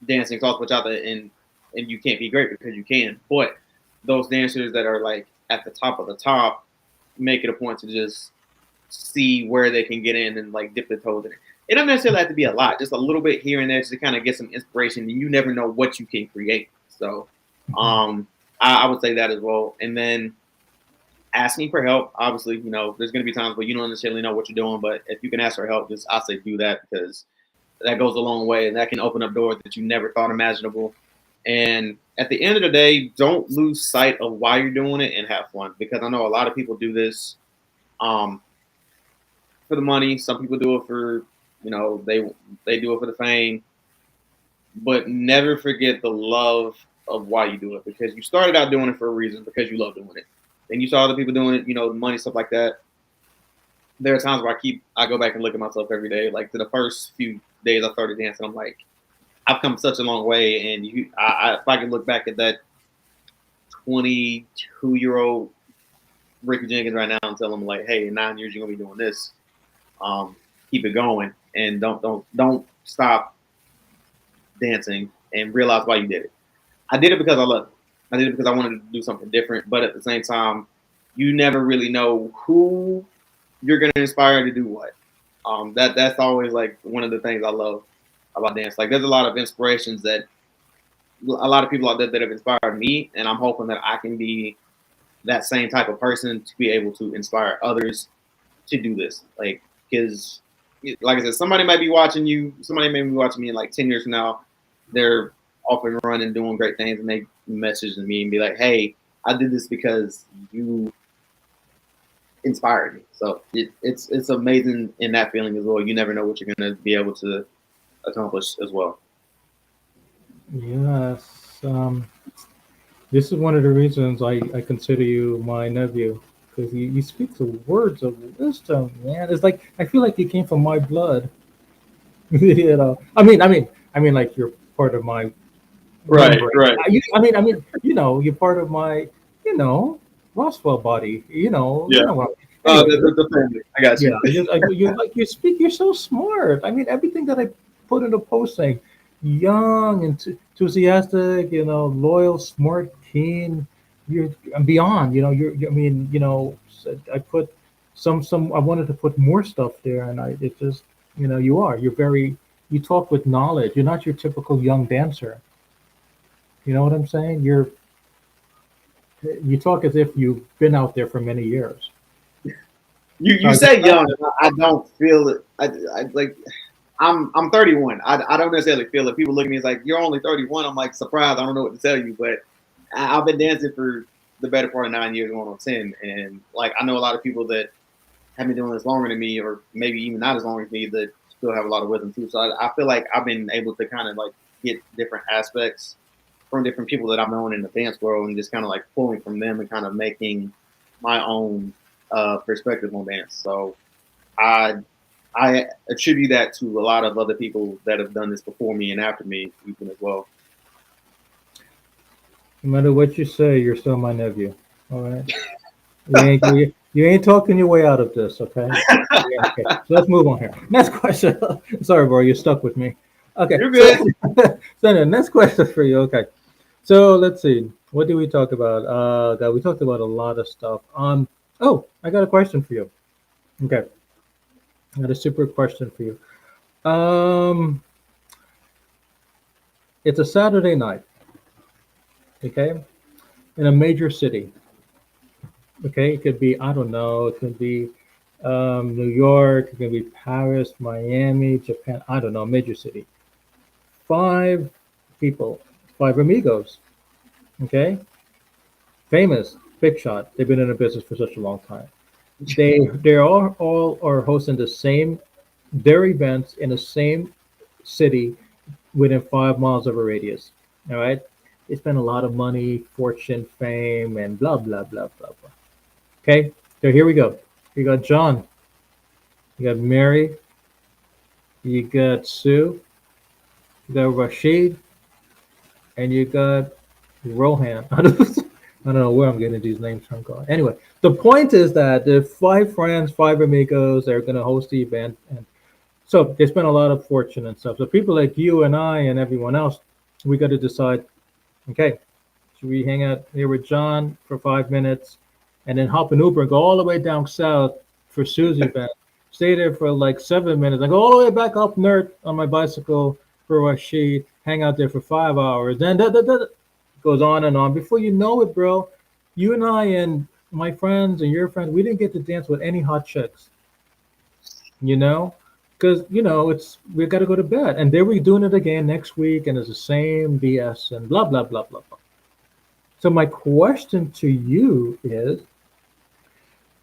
dancing salsa bachata and you can't be great because you can. But those dancers that are like at the top of the top make it a point to just see where they can get in and like dip their toes in it. It doesn't necessarily have to be a lot, just a little bit here and there just to kind of get some inspiration. And you never know what you can create. So Mhm. um, I would say that as well. And then asking for help. Obviously, there's going to be times where you don't necessarily know what you're doing, but if you can ask for help, just I say do that because that goes a long way and that can open up doors that you never thought imaginable. And at the end of the day, don't lose sight of why you're doing it and have fun because I know a lot of people do this um, for the money. Some people do it for they do it for the fame, but never forget the love of why you do it because you started out doing it for a reason because you love doing it. Then you saw other people doing it, the money stuff like that. There are times where I go back and look at myself every day. Like to the first few days I started dancing, I'm like, I've come such a long way. And if I can look back at that 22-year-old Ricky Jenkins right now and tell him like, hey, in 9 years you're gonna be doing this. Um, Keep it going and don't stop dancing and realize why you did it. I did it because I love it. I did it because I wanted to do something different. But at the same time, you never really know who you're gonna inspire to do what. That's always like one of the things I love about dance. Like there's a lot of inspirations that a lot of people out there that have inspired me, and I'm hoping that I can be that same type of person to be able to inspire others to do this. Like because, like I said, somebody might be watching you. Somebody may be watching me in like 10 years from now. They're off and running, doing great things, and they message me and be like, "Hey, I did this because you inspired me." So it's amazing in that feeling as well. You never know what you're going to be able to accomplish as well. Yes. This is one of the reasons I consider you my nephew because you speak the words of wisdom, man. It's like I feel like you came from my blood. I mean, like you're part of my Right, membrane. right. You're part of my, you know, Roswell body. Yeah. What. The, Anyway, the family. I got yeah, you. you're like you speak. You're so smart. I mean, everything that I put in a post saying, young, enthusiastic, loyal, smart, keen. You're and beyond. I mean, I put some. I wanted to put more stuff there, and it just, you are. You're very. You talk with knowledge. You're not your typical young dancer. You know what I'm saying? You talk as if you've been out there for many years. You So I say just, young. I don't feel it. I like. I'm 31. I don't necessarily feel it. People look at me as like, you're only 31. I'm like surprised. I don't know what to tell you, but I've been dancing for the better part of 9 years, going on 10, and like I know a lot of people that have been doing this longer than me, or maybe even not as long as me, that still have a lot of wisdom too. So I feel like I've been able to kind of like get different aspects from different people that I've known in the dance world, and just kind of like pulling from them and kind of making my own perspective on dance. So I I attribute that to a lot of other people that have done this before me and after me, even as well. No matter what you say, you're still my nephew. All right. You ain't talking your way out of this, okay? Yeah, okay. So let's move on here. Next question. Sorry, bro, you're stuck with me. Okay, You're so good. so the next question for you. Okay, so let's see. What did we talk about? God, we talked about a lot of stuff. Oh, I got a question for you. Okay, I got a super question for you. Um, it's a Saturday night. Okay, in a major city. Okay, it could be, I don't know, it could be New York, it could be Paris, Miami, Japan, I don't know, major city. Five people, five amigos, okay, famous, big shot. They've been in the business for such a long time. They all are hosting the same their events in the same city within 5 miles of a radius. All right, they spend a lot of money, fortune, fame, and blah blah blah blah blah. Okay, so here we go. You got John, you got Mary, you got Sue, you got Rashid, and you got Rohan. I don't know where I'm getting these names from. God. Anyway, the point is that the five friends, five amigos, they're going to host the event, and so they spend a lot of fortune and stuff. So people like you and I and everyone else, we got to decide. Okay, should we hang out here with John for 5 minutes, and then hop an Uber and go all the way down south for Sue's event? Stay there for like 7 minutes. I go all the way back up Nerd on my bicycle for Rashid. Hang out there for 5 hours. Then goes on and on. Before you know it, bro, you and I and my friends and your friends, we didn't get to dance with any hot chicks. You know, because it's we got to go to bed, and then we're doing it again next week, and it's the same BS and blah blah blah blah blah. So my question to you is,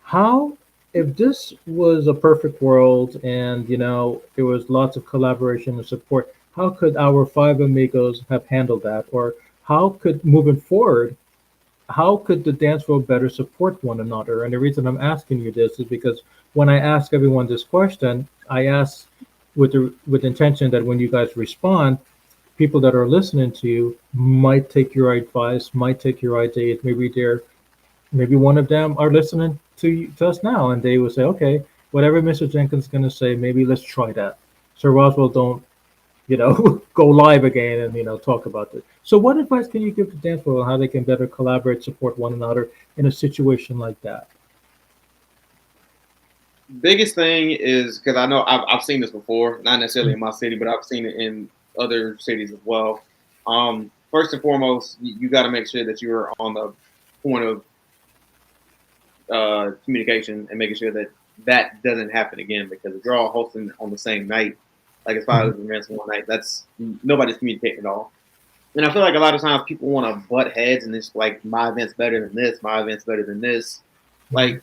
how, if this was a perfect world and there was lots of collaboration and support, how could our five amigos have handled that? Or how could, moving forward, how could the dance world better support one another? And the reason I'm asking you this is because when I ask everyone this question, I ask with intention that when you guys respond, people that are listening to you might take your advice, might take your ideas. Maybe one of them are listening to us now, and they will say, okay, whatever Mr. Jenkins is going to say, maybe let's try that. So Roswell, don't go live again and talk about this. So what advice can you give to dance world on how they can better collaborate, support one another in a situation like that? Biggest thing is because I know I've seen this before, not necessarily in my city, but I've seen it in other cities as well. First and foremost, you got to make sure that you're on the point of communication and making sure that that doesn't happen again. Because if you're all hosting on the same night, like as far as events one night, that's nobody's communicating at all. And I feel like a lot of times people want to butt heads and it's like my event's better than this, my event's better than this. Like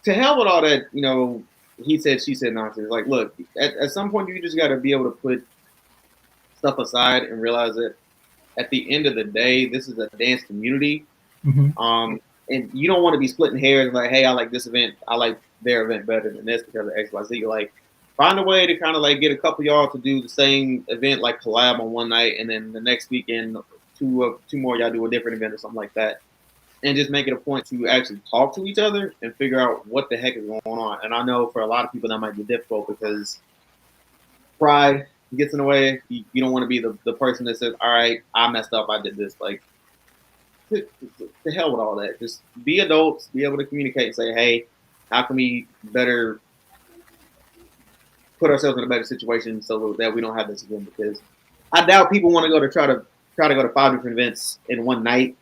to hell with all that, he said, she said nonsense. Like, look, at some point you just got to be able to put stuff aside and realize that at the end of the day, this is a dance community. Mm-hmm. And you don't want to be splitting hairs and like, hey, I like this event, I like their event better than this because of X, Y, Z. Like, find a way to kind of like get a couple of y'all to do the same event, like collab on one night, and then the next weekend, two more y'all do a different event or something like that, and just make it a point to actually talk to each other and figure out what the heck is going on. And I know for a lot of people that might be difficult because pride gets in the way. You don't want to be the person that says, all right, I messed up, I did this. Like, to hell with all that. Just be adults, be able to communicate and say, hey, how can we better put ourselves in a better situation so that we don't have this again? Because I doubt people want to go to try to go to 5 different events in one night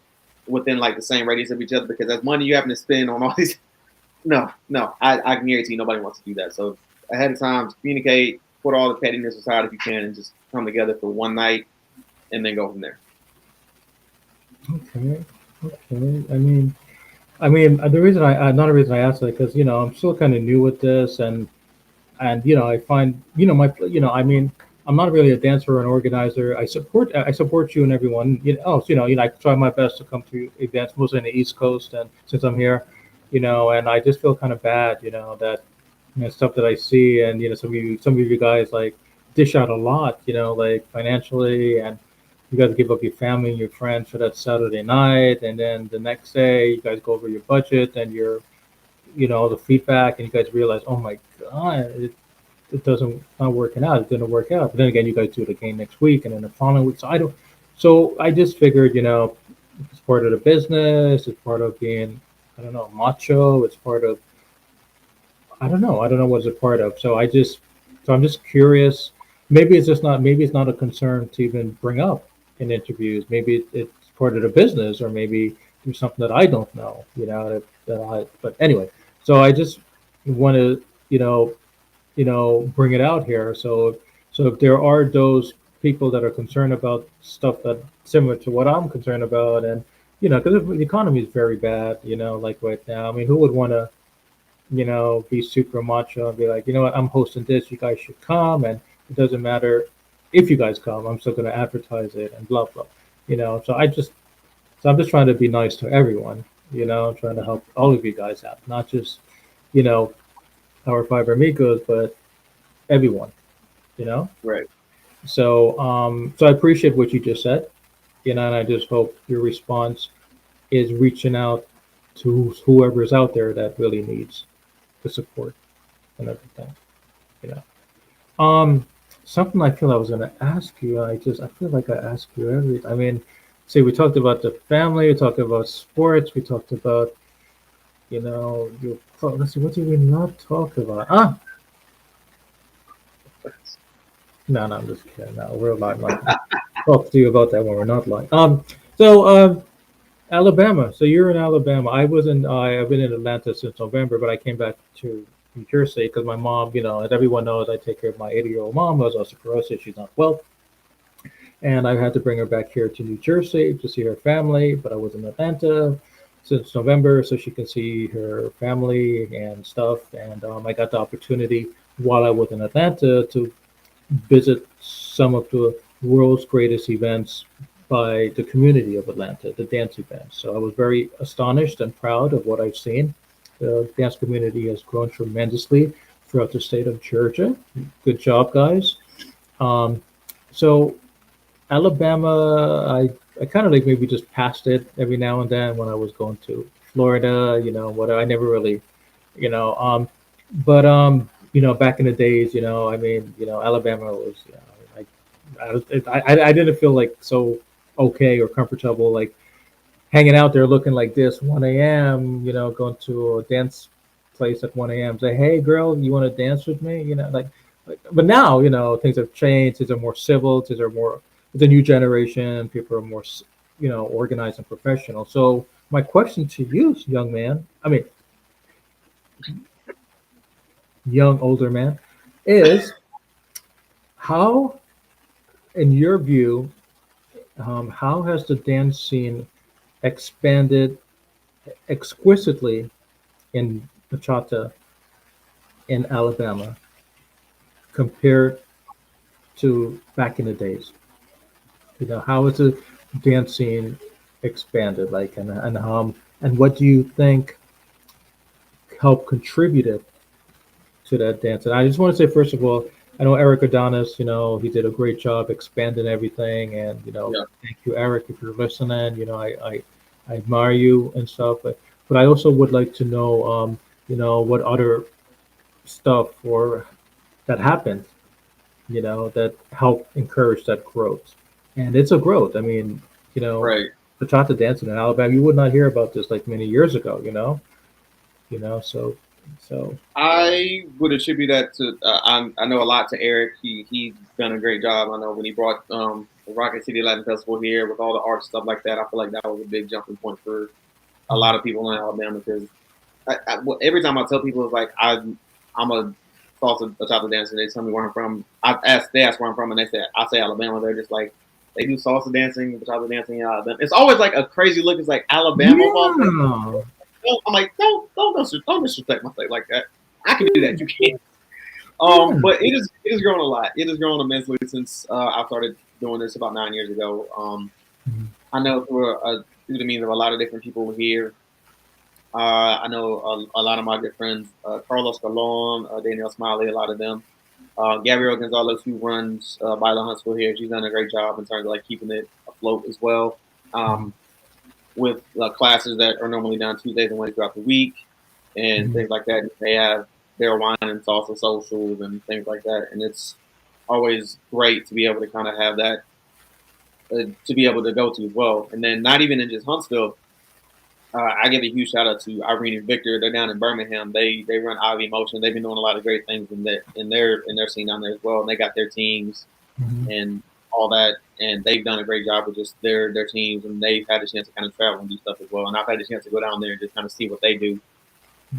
within like the same radius of each other, because that's money you happen to spend on all these. No, I can guarantee you nobody wants to do that. So ahead of time, communicate, put all the pettiness aside if you can, and just come together for one night and then go from there. Okay. Okay. The reason another reason I asked that because I'm still kind of new with this, and I find I'm not really a dancer or an organizer. I support you and everyone else. I try my best to come to events mostly on the East Coast, and since I'm here, and I just feel kind of bad, that stuff that I see, and some of you guys like dish out a lot, like financially, and you guys give up your family and your friends for that Saturday night, and then the next day you guys go over your budget and your all the feedback, and you guys realize, oh my god, it doesn't not working out. It didn't work out. But then again, you guys do it again next week, and then the following week. So I just figured, it's part of the business. It's part of being, I don't know, macho. It's part of, I don't know. I don't know what it's a part of. So I'm just curious. Maybe it's just not. Maybe it's not a concern to even bring up in interviews. Maybe it's part of the business, or maybe there's something that I don't know. That I. But anyway, so I just want to, bring it out here. So if there are those people that are concerned about stuff that similar to what I'm concerned about, and because the economy is very bad, like right now. I mean, who would want to, be super macho and be like, you know what, I'm hosting this, you guys should come, and it doesn't matter if you guys come, I'm still going to advertise it and blah blah. So I'm just trying to be nice to everyone, trying to help all of you guys out, not just, you know, our five amigos, but everyone, you know. Right. So I appreciate what you just said, and I just hope your response is reaching out to whoever is out there that really needs the support and everything, you know. Something I feel I was gonna ask you, I feel like I ask you every. I mean, see, we talked about the family, we talked about sports, we talked about, your. Let's see, what did we not talk about? No, no, I'm just kidding. No, we're not like talk to you about that when we're not lying. So Alabama. So you're in Alabama. I was in. I've been in Atlanta since November, but I came back to New Jersey because my mom, as everyone knows, I take care of my 80-year-old mom who has osteoporosis. She's not well, and I had to bring her back here to New Jersey to see her family. But I was in Atlanta since November, so she can see her family and stuff. And I got the opportunity while I was in Atlanta to visit some of the world's greatest events by the community of Atlanta, the dance events. So I was very astonished and proud of what I've seen. The dance community has grown tremendously throughout the state of Georgia. Good job, guys. Um, so Alabama, I kind of like maybe just passed it every now and then when I was going to Florida, what I never really, you know, um, but back in the days, Alabama was, I didn't feel like so okay or comfortable, like hanging out there looking like this, 1 a.m., going to a dance place at 1 a.m. Say, hey, girl, you want to dance with me? But now, things have changed. Things are more civil. It's a new generation. People are more, organized and professional. So my question to you, young man, young, older man, is how, in your view, how has the dance scene expanded exquisitely in bachata in Alabama compared to back in the days? How has the dance scene expanded? Like, and what do you think helped contributed to that dance? And I just want to say, first of all, I know Eric Adonis, he did a great job expanding everything. And, Yeah. thank you, Eric, if you're listening. I admire you and stuff. But I also would like to know, what other stuff or that happened, that helped encourage that growth. And it's a growth. I mean, Right. bachata dancing in Alabama, you would not hear about this like many years ago, so I would attribute that to I know a lot to Eric. He's done a great job. I know when he brought the Rocket City Latin Festival here with all the art stuff like that. I feel like that was a big jumping point for a lot of people in Alabama because every time I tell people it's like I'm a salsa bachata dancing. They tell me where I'm from. They ask where I'm from, and they say I say Alabama. They're just like they do salsa dancing, bachata dancing in Alabama. It's always like a crazy look. It's like Alabama of all things. Yeah. I'm like, don't disrespect my state like that. I can do that. You can't. Yeah. But it has grown a lot. It has grown immensely since I started doing this about 9 years ago. Mhm. I know through the means of a lot of different people here. I know a lot of my good friends, Carlos Colon, Danielle Smiley, a lot of them. Gabrielle Gonzalez, who runs Baila Huntsville here, she's done a great job in terms of like keeping it afloat as well. Mhm. With classes that are normally done Tuesdays and Wednesdays throughout the week and Mhm. things like that. They have their wine and salsa socials and things like that, and it's always great to be able to kind of have that to be able to go to as well. And then not even in just Huntsville, I give a huge shout out to Irene and Victor. They're down in Birmingham. They run Ivy Motion. They've been doing a lot of great things in their scene down there as well. And they got their teams Mhm. and all that, and they've done a great job with just their teams, and they've had a chance to kind of travel and do stuff as well. And I've had a chance to go down there and just kind of see what they do.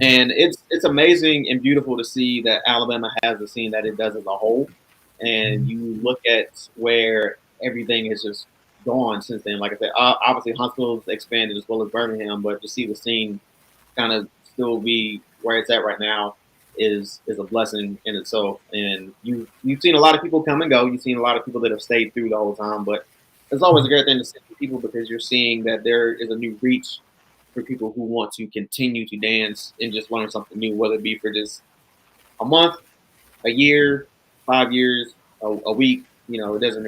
And it's amazing and beautiful to see that Alabama has the scene that it does as a whole. And Mhm. you look at where everything is just gone since then. Like I said, obviously Huntsville's expanded as well as Birmingham, but to see the scene kind of still be where it's at right now is a blessing in itself. And you've seen a lot of people come and go. You've seen a lot of people that have stayed through the whole time, but it's always a great thing to see people because you're seeing that there is a new reach for people who want to continue to dance and just learn something new, whether it be for just a month, a year, 5 years, a week. It doesn't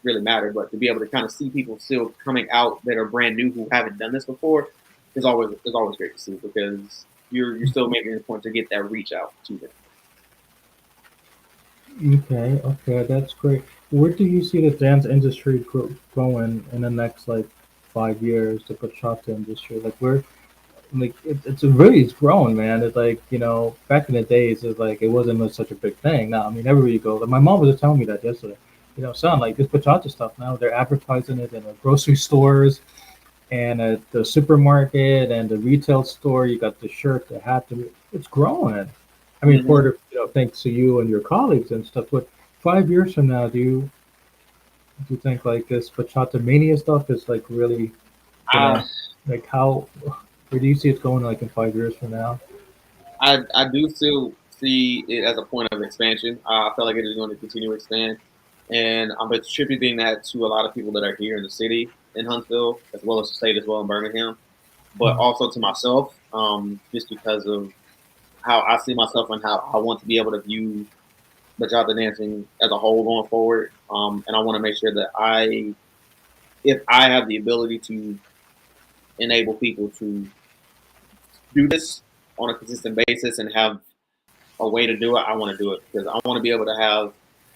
really matter. But to be able to kind of see people still coming out that are brand new who haven't done this before is always great to see because you're still making a point to get that reach out to them. Okay, okay, that's great. Where do you see the dance industry going in the next like 5 years? The bachata industry, like where, like it's grown, man. It's like back in the days, it's like it wasn't such a big thing. Now, I mean, everybody goes. Like, my mom was just telling me that yesterday. Son, like this bachata stuff now, they're advertising it in the grocery stores and at the supermarket and the retail store. You got the shirt, the hat. It's growing. I mean, Mm-hmm. for thanks to you and your colleagues and stuff. But 5 years from now, do you think like this bachata mania stuff is like really I gonna like how where do you see it going like in 5 years from now? I do still see it as a point of expansion. I feel like it is going to continue to expand, and I'm attributing that to a lot of people that are here in the city in Huntsville, as well as the state as well in Birmingham, but Mhm. also to myself, just because of how I see myself and how I want to be able to view bachata dancing as a whole going forward. And I want to make sure that if I have the ability to enable people to do this on a consistent basis and have a way to do it, I want to do it because I want to be able to have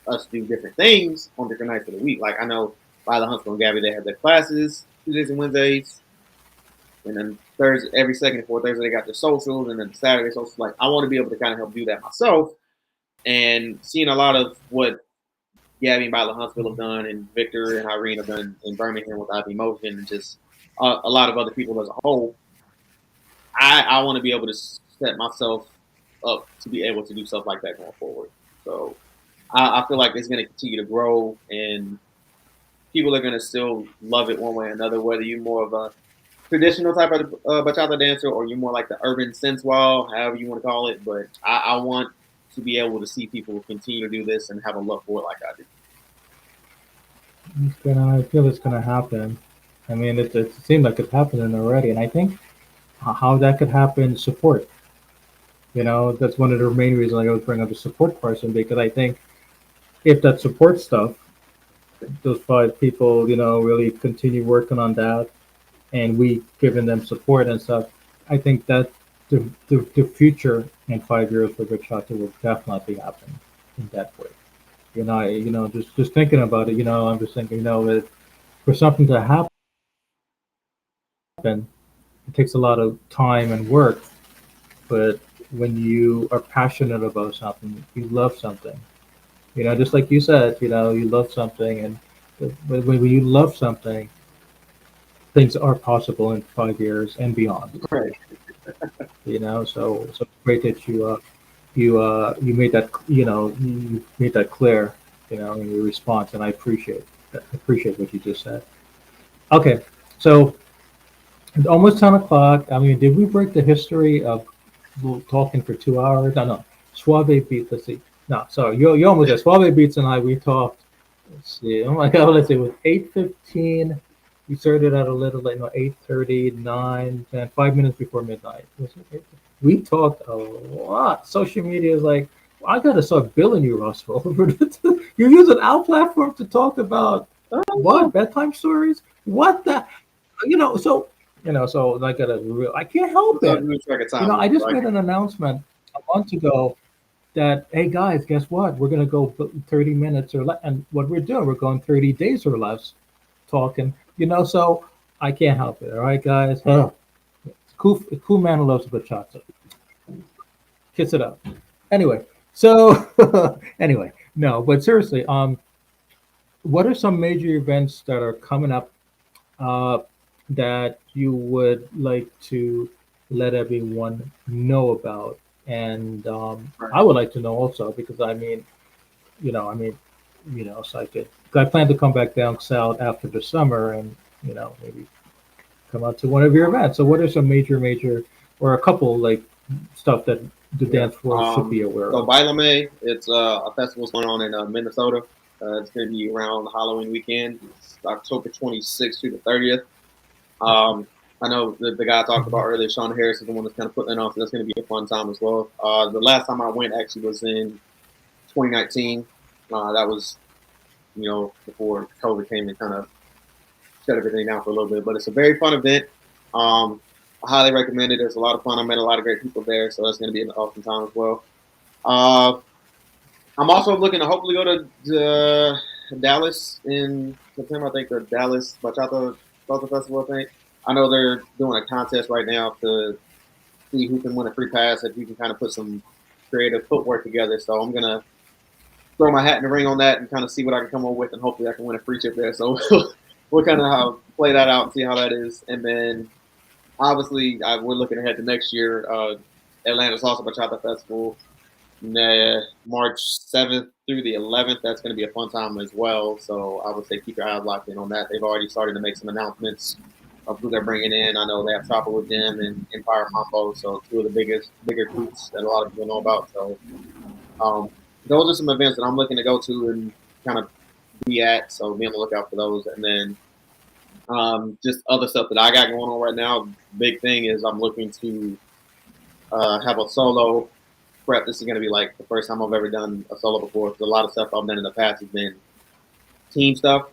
us do different things on different nights of the week. Like I know by the Huntsville and Gabby, they have their classes Tuesdays and Wednesdays, and then Thursday, every second and fourth Thursday, they got their socials, and then Saturday socials. Like I want to be able to kind of help do that myself, and seeing a lot of what Gabby and Butler Huntsville have done, and Victor and Irene have done in Birmingham with IV Motion, and just a lot of other people as a whole. I want to be able to set myself up to be able to do stuff like that going forward. So I feel like it's going to continue to grow, and people are going to still love it one way or another. Whether you're more of a traditional type of bachata dancer or you're more like the urban sensual, however you want to call it, but I want to be able to see people continue to do this and have a love for it like I do. I feel it's gonna happen. I mean, it seems like it's happening already, and I think how that could happen, support. That's one of the main reasons I always bring up the support person because I think if that support stuff, those 5 people, really continue working on that, and we giving them support and stuff, I think that the future in 5 years for bachata will definitely happen in that way. Just thinking about it, I'm just thinking, for something to happen, it takes a lot of time and work. But when you are passionate about something, you love something. Just like you said, you love something, and when you love something, things are possible in 5 years and beyond. Right. So it's great that you made that you made that clear, in your response, and I appreciate what you just said. Okay, so it's almost 10 o'clock. I mean, did we break the history of talking for 2 hours? No, no. Suave Beats. Let's see. No, sorry. You almost there. Suave Beats and I, we talked. Let's see. Oh my God. Let's see. It was 8:15. We started at a little late. No, 8:30, 9, 10, 5 minutes before midnight. We talked a lot. Social media is like, I gotta start billing you, Russell. You're using our platform to talk about what bedtime stories? What the you know, so so I got a real. I can't help So it. lose track of time. I just Like, made an announcement a month ago that hey guys, guess what? We're gonna go 30 minutes or less, and what we're doing, we're going 30 days or less talking. So I can't help it. All right, guys. Huh. Cool man who loves bachata. Kiss it up. Anyway, so anyway, no, but seriously, what are some major events that are coming up uh, that you would like to let everyone know about? And I would like to know also because you know, I mean, so I plan to come back down south after the summer and maybe come out to one of your events. So, what are some major, or a couple like stuff that the yeah. dance floor should be aware So of? Bailame, it's a festival's going on in Minnesota. It's going to be around Halloween weekend. It's October 26th through the 30th. Um, I know the guy I talked about Mhm. earlier, Sean Harris, is the one that's kind of putting that on, so that's going to be a fun time as well. The last time I went actually was in 2019. That was, before COVID came and kind of shut everything down for a little bit. But it's a very fun event. Um, I highly recommend it. There's a lot of fun. I met a lot of great people there, so that's going to be an awesome time as well. Uh, I'm also looking to hopefully go to Dallas in September. I think the Dallas Bachata Salsa Festival. I think I know they're doing a contest right now to see who can win a free pass if you can kind of put some creative footwork together. So I'm gonna throw my hat in the ring on that and kind of see what I can come up with, and hopefully I can win a free trip there. So we'll kind of play that out and see how that is, and then obviously we're looking ahead to next year. Atlanta Salsa Bachata Festival, March 7th through the 11th. That's going to be a fun time as well. So I would say keep your eyes locked in on that. They've already started to make some announcements of who they're bringing in. I know they have Tropical Gym and Empire Mambo, so two of the bigger groups that a lot of people know about. So um, those are some events that I'm looking to go to and kind of be at. So be on the lookout for those. And then just other stuff that I got going on right now. Big thing is I'm looking to have a solo prep. This is going to be like the first time I've ever done a solo before. Because a lot of stuff I've done in the past has been team stuff.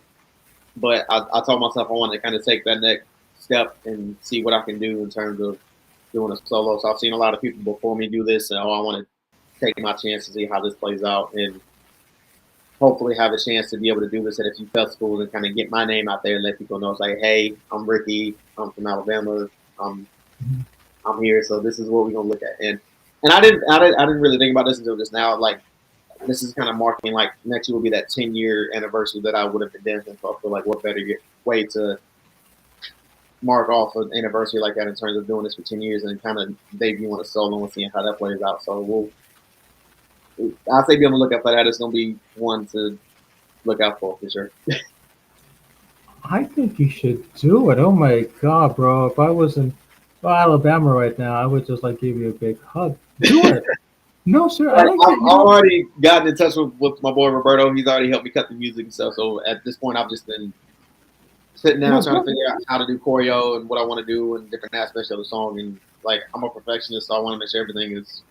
But I told myself I wanted to kind of take that next step and see what I can do in terms of doing a solo. So I've seen a lot of people before me do this, and I want to take my chance to see how this plays out, and hopefully have a chance to be able to do this at a few festivals and kind of get my name out there and let people know it's like, hey, I'm Ricky, I'm from Alabama, I'm I'm here, so this is what we're gonna look at. And I didn't really think about this until just now. Like this is kind of marking like next year will be that 10-year anniversary that I would have been dancing for. I feel like what better way to mark off an anniversary like that in terms of doing this for 10 years and kind of debuting a solo and seeing how that plays out. So I'll say be on the lookout for that. It's gonna be one to look out for sure. I think you should do it. Oh my God, bro! If I was in Alabama right now, I would just like give you a big hug. Do it. No, sir. I Like, like I've that. already gotten in touch with my boy Roberto. He's already helped me cut the music and stuff. So at this point, I've just been sitting down trying to Good. figure out how to do choreo and what I want to do and different aspects of the song. And like, I'm a perfectionist, so I want to make sure everything is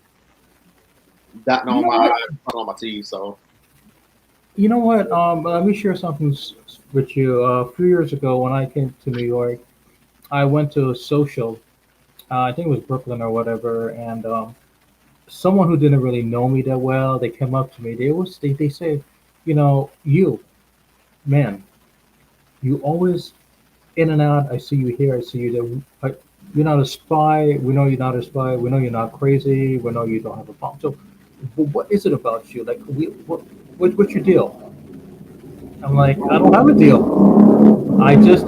dotting You on know my what? I's, crossing on my T's. So You know what? Let me share something with you. A few years ago, when I came to New York, I went to a social. I think it was Brooklyn or whatever, and someone who didn't really know me that well, they came up to me. They say, you man, you always in and out. I see you here. I see you there. You're not a spy. We know you're not a spy. We know you're not crazy. We know you don't have a bomb. So, what is it about you? Like, what's your deal? I'm like, I don't have a deal. I just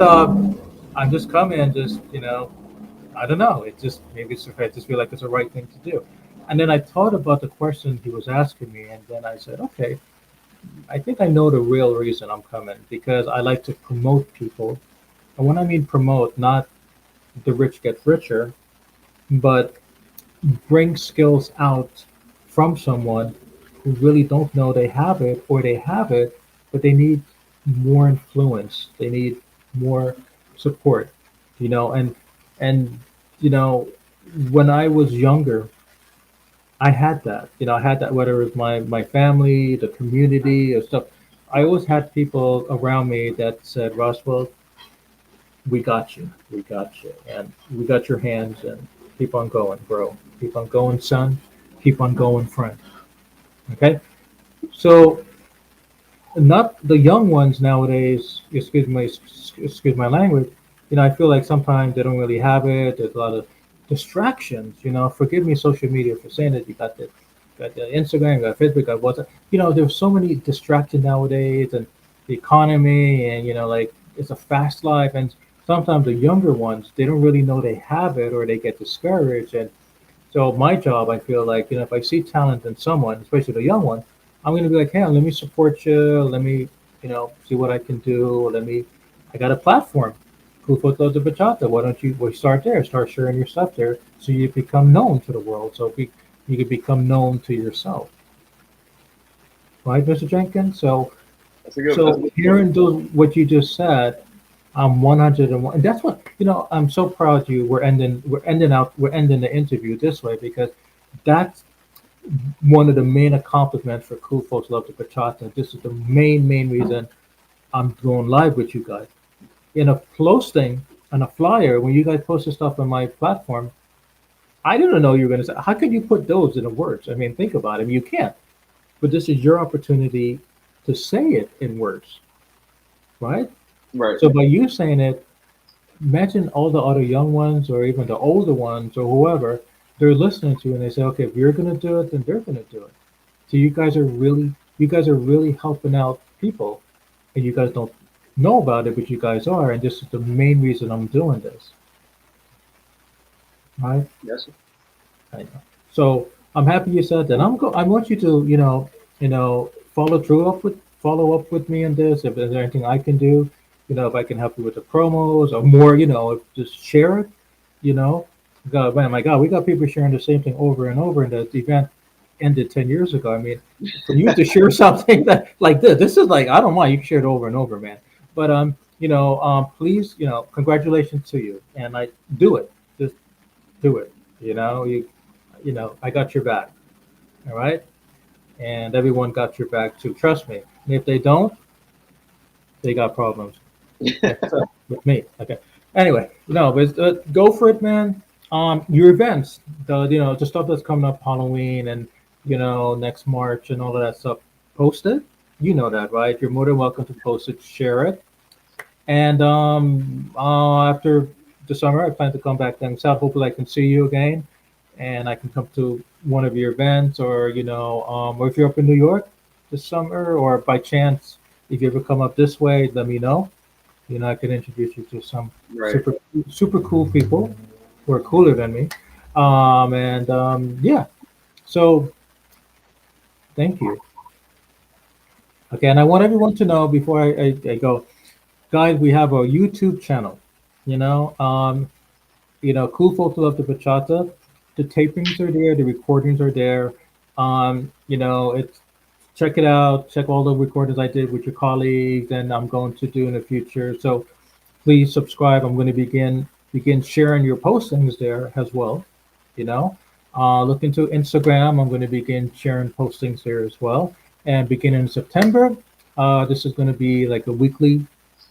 come in, just I don't know. It just maybe I just feel like it's the right thing to do. And then I thought about the question he was asking me, and then I said, okay, I think I know the real reason I'm coming because I like to promote people. And when I mean promote, not the rich get richer, but bring skills out from someone who really don't know they have it, or they have it, but they need more influence. They need more support, and you know, when I was younger, I had that. I had that whether it was my family, the community, or stuff. I always had people around me that said, Roswell, we got you, and we got your hands, and keep on going, bro. Keep on going, son. Keep on going, friend. Okay? So, not the young ones nowadays, excuse my language, I feel like sometimes they don't really have it. There's a lot of distractions, Forgive me, social media, for saying that. You got the Instagram, you got Facebook, you got WhatsApp. There's so many distractions nowadays, and the economy, and like it's a fast life, and sometimes the younger ones, they don't really know they have it, or they get discouraged. And so my job, I feel like, if I see talent in someone, especially the young one, I'm going to be like, hey, let me support you. Let me, see what I can do. I got a platform. Cool Photos of Bachata. Why don't you start there? Start sharing your stuff there so you become known to the world. So you can become known to yourself. Right, Mr. Jenkins? So, That's a good. That's a so good point. hearing what you just said, I'm 101, and that's what I'm so proud of you. We're ending the interview this way because that's one of the main accomplishments for Cool Folks Love the Bachata. This is the main reason I'm going live with you guys. In a posting on a flyer, when you guys posted stuff on my platform, I didn't know you were going to say. How could you put those in the words? I mean, think about it. You can't. But this is your opportunity to say it in words, right? Right. So by you saying it, imagine all the other young ones, or even the older ones, or whoever, they're listening to you, and they say, okay, if you're going to do it, then they're going to do it. So you guys are really helping out people, and you guys don't know about it, but you guys are, and this is the main reason I'm doing this, right? Yes. I know. So I'm happy you said that. I want you to, follow up with me on this. If there's anything I can do, if I can help you with the promos or more, just share it. You know, God, man, my God, we got people sharing the same thing over and over, and the event ended 10 years ago. I mean, for you to share something that like this is like I don't mind. You can share it over and over, man. But please, congratulations to you, and I do it. Just do it. I got your back. All right, and everyone got your back too. Trust me. And if they don't, they got problems. Okay, so with me. Okay. Anyway, no, but go for it, man. Your events, the stuff that's coming up, Halloween and next March and all of that stuff. Post it. You know that, right? You're more than welcome to post it, share it, and after the summer, I plan to come back down south. Hopefully, I can see you again, and I can come to one of your events, or or if you're up in New York this summer, or by chance, if you ever come up this way, let me know. I can introduce you to some Right. super cool people who are cooler than me. And yeah, so thank you. Okay, and I want everyone to know before I go, guys, we have a YouTube channel. You know, um, Cool Folks Love the Bachata. The tapings are there, the recordings are there. It's check it out. Check all the recordings I did with your colleagues, and I'm going to do in the future. So please subscribe. I'm going to begin sharing your postings there as well. You know, look into Instagram. I'm going to begin sharing postings there as well. And beginning in September, this is going to be like a weekly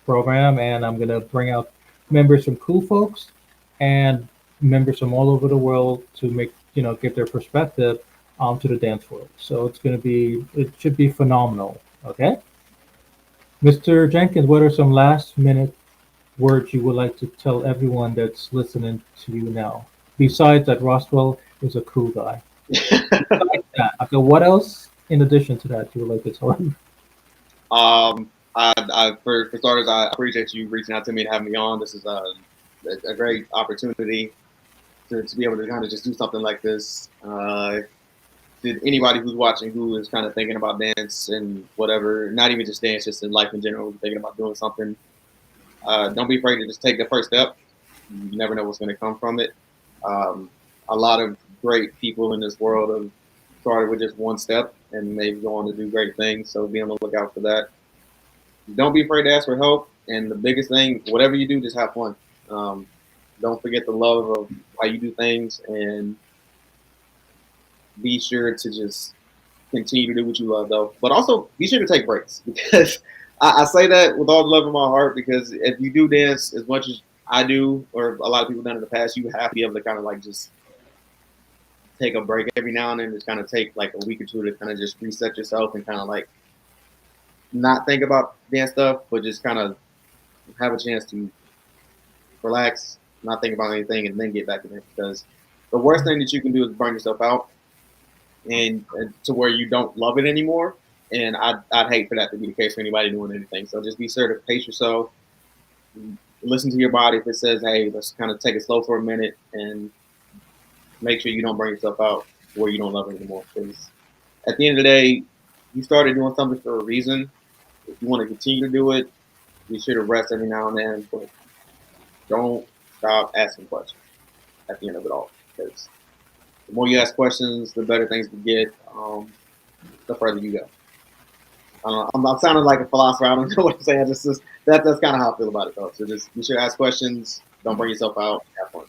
program, and I'm going to bring out members from Cool Folks and members from all over the world to make give their perspective to the dance world. So it should be phenomenal. Okay, Mr. Jenkins, what are some last minute words you would like to tell everyone that's listening to you now? Besides that, Roswell is a cool guy. Besides that, okay, what else in addition to that you would like to tell him? For starters, I appreciate you reaching out to me and having me on. This is a great opportunity. to be able to kind of just do something like this. To anybody who's watching who is kind of thinking about dance and whatever, not even just dance, just in life in general, thinking about doing something, don't be afraid to just take the first step. You never know what's going to come from it. Um, a lot of great people in this world have started with just one step and they've gone to do great things. So be on the lookout for that. Don't be afraid to ask for help. And the biggest thing, whatever you do, just have fun. Um, don't forget the love of how you do things, and be sure to just continue to do what you love, though. But also be sure to take breaks because I say that with all the love in my heart. Because if you do dance as much as I do, or a lot of people done in the past, you have to be able to kind of like just take a break every now and then. Just kind of take like a week or two to kind of just reset yourself and kind of like not think about dance stuff, but just kind of have a chance to relax, not think about anything, and then get back in it. Because the worst thing that you can do is burn yourself out and to where you don't love it anymore. And I'd hate for that to be the case for anybody doing anything. So just be sure to pace yourself, listen to your body. If it says, hey, let's kind of take it slow for a minute, and make sure you don't burn yourself out where you don't love it anymore. Because at the end of the day, you started doing something for a reason. If you want to continue to do it, be sure to rest every now and then, but don't stop asking questions at the end of it all. Because the more you ask questions, the better things you get, the further you go. I don't know, I'm sounding like a philosopher. I don't know what I'm saying. That's kind of how I feel about it, though. So just be sure to ask questions. Don't burn yourself out. Have fun.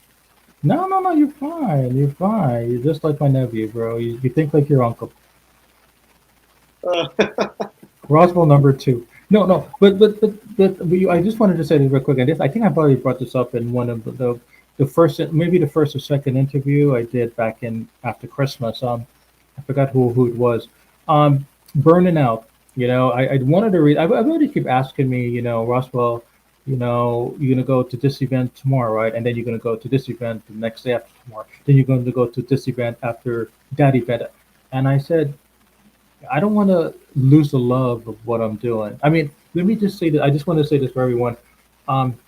No, no, no, you're fine. You're fine. You're just like my nephew, bro. You think like your uncle. Uh, Roswell number two. No, no, but I just wanted to say this real quick. I think I probably brought this up in one of the first, maybe the first or second interview I did back in after Christmas. I forgot who it was. Burning out. I wanted to read. Everybody keep asking me, Roswell, you're gonna go to this event tomorrow, right? And then you're gonna go to this event the next day after tomorrow. Then you're going to go to this event after that event. And I said, I don't want to lose the love of what I'm doing. I mean, let me just say that I just want to say this for everyone. Um,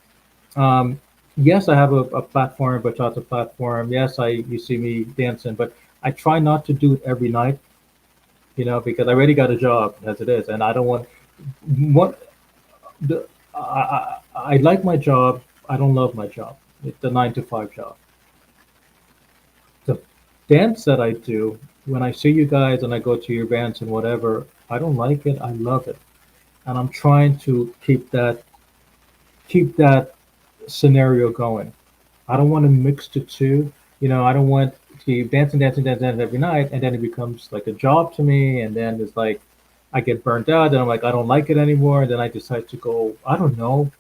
yes, I have a platform, bachata platform. Yes, you see me dancing, but I try not to do it every night, because I already got a job as it is, and I don't want what I like my job. I don't love my job. It's the 9 to 5 job. The dance that I do, when I see you guys and I go to your events and whatever, I don't like it. I love it, and I'm trying to keep that scenario going. I don't want to mix the two. I don't want to keep dancing, dancing, dancing, dancing every night, and then it becomes like a job to me, and then it's like I get burnt out, and I'm like I don't like it anymore, and then I decide to go, I don't know,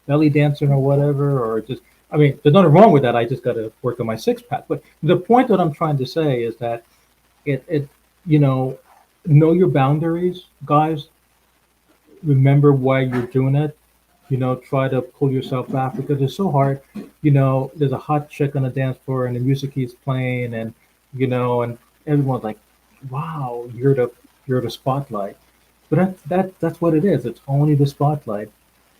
belly dancing or whatever, or just. I mean, there's nothing wrong with that. I just got to work on my six pack. But the point that I'm trying to say is that it you know your boundaries, guys. Remember why you're doing it. Try to pull yourself back because it's so hard. There's a hot chick on the dance floor and the music keeps playing, and everyone's like, wow, you're the spotlight. But that's what it is. It's only the spotlight.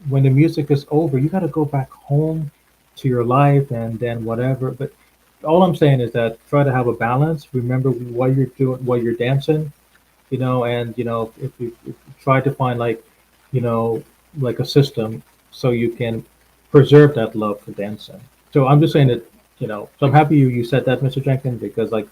When the music is over, you got to go back home to your life and then whatever. But all I'm saying is that try to have a balance. Remember why you're doing, why you're dancing, and if you try to find you know like a system so you can preserve that love for dancing. So I'm just saying that, so I'm happy you said that, Mr. Jenkins, because like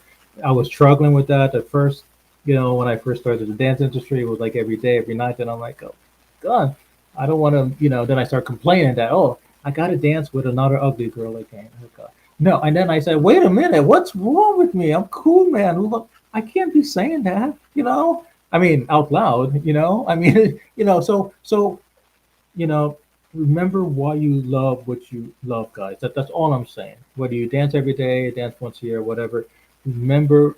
I was struggling with that at first. When I first started the dance industry, it was like every day, every night, and I'm like, oh god, I don't want to. Then I start complaining that, oh, I got to dance with another ugly girl again. Oh god. No, and then I said, wait a minute, what's wrong with me? I'm cool, man. Look, I can't be saying that. I mean, out loud. I mean, so you know, remember why you love what you love, guys. That's all I'm saying. Whether you dance every day, dance once a year, whatever, remember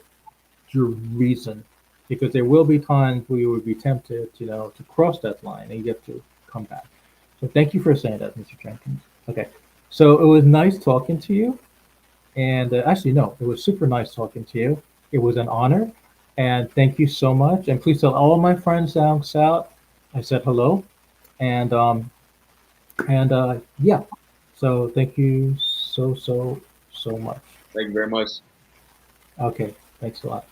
your reason, because there will be times where you will be tempted, to cross that line, and you have to come back. So thank you for saying that, Mr. Jenkins. Okay, so it was nice talking to you, and actually, no, it was super nice talking to you. It was an honor, and thank you so much. And please tell all of my friends down south I said hello, and yeah. So thank you so much. Thank you very much. Okay, thanks a lot.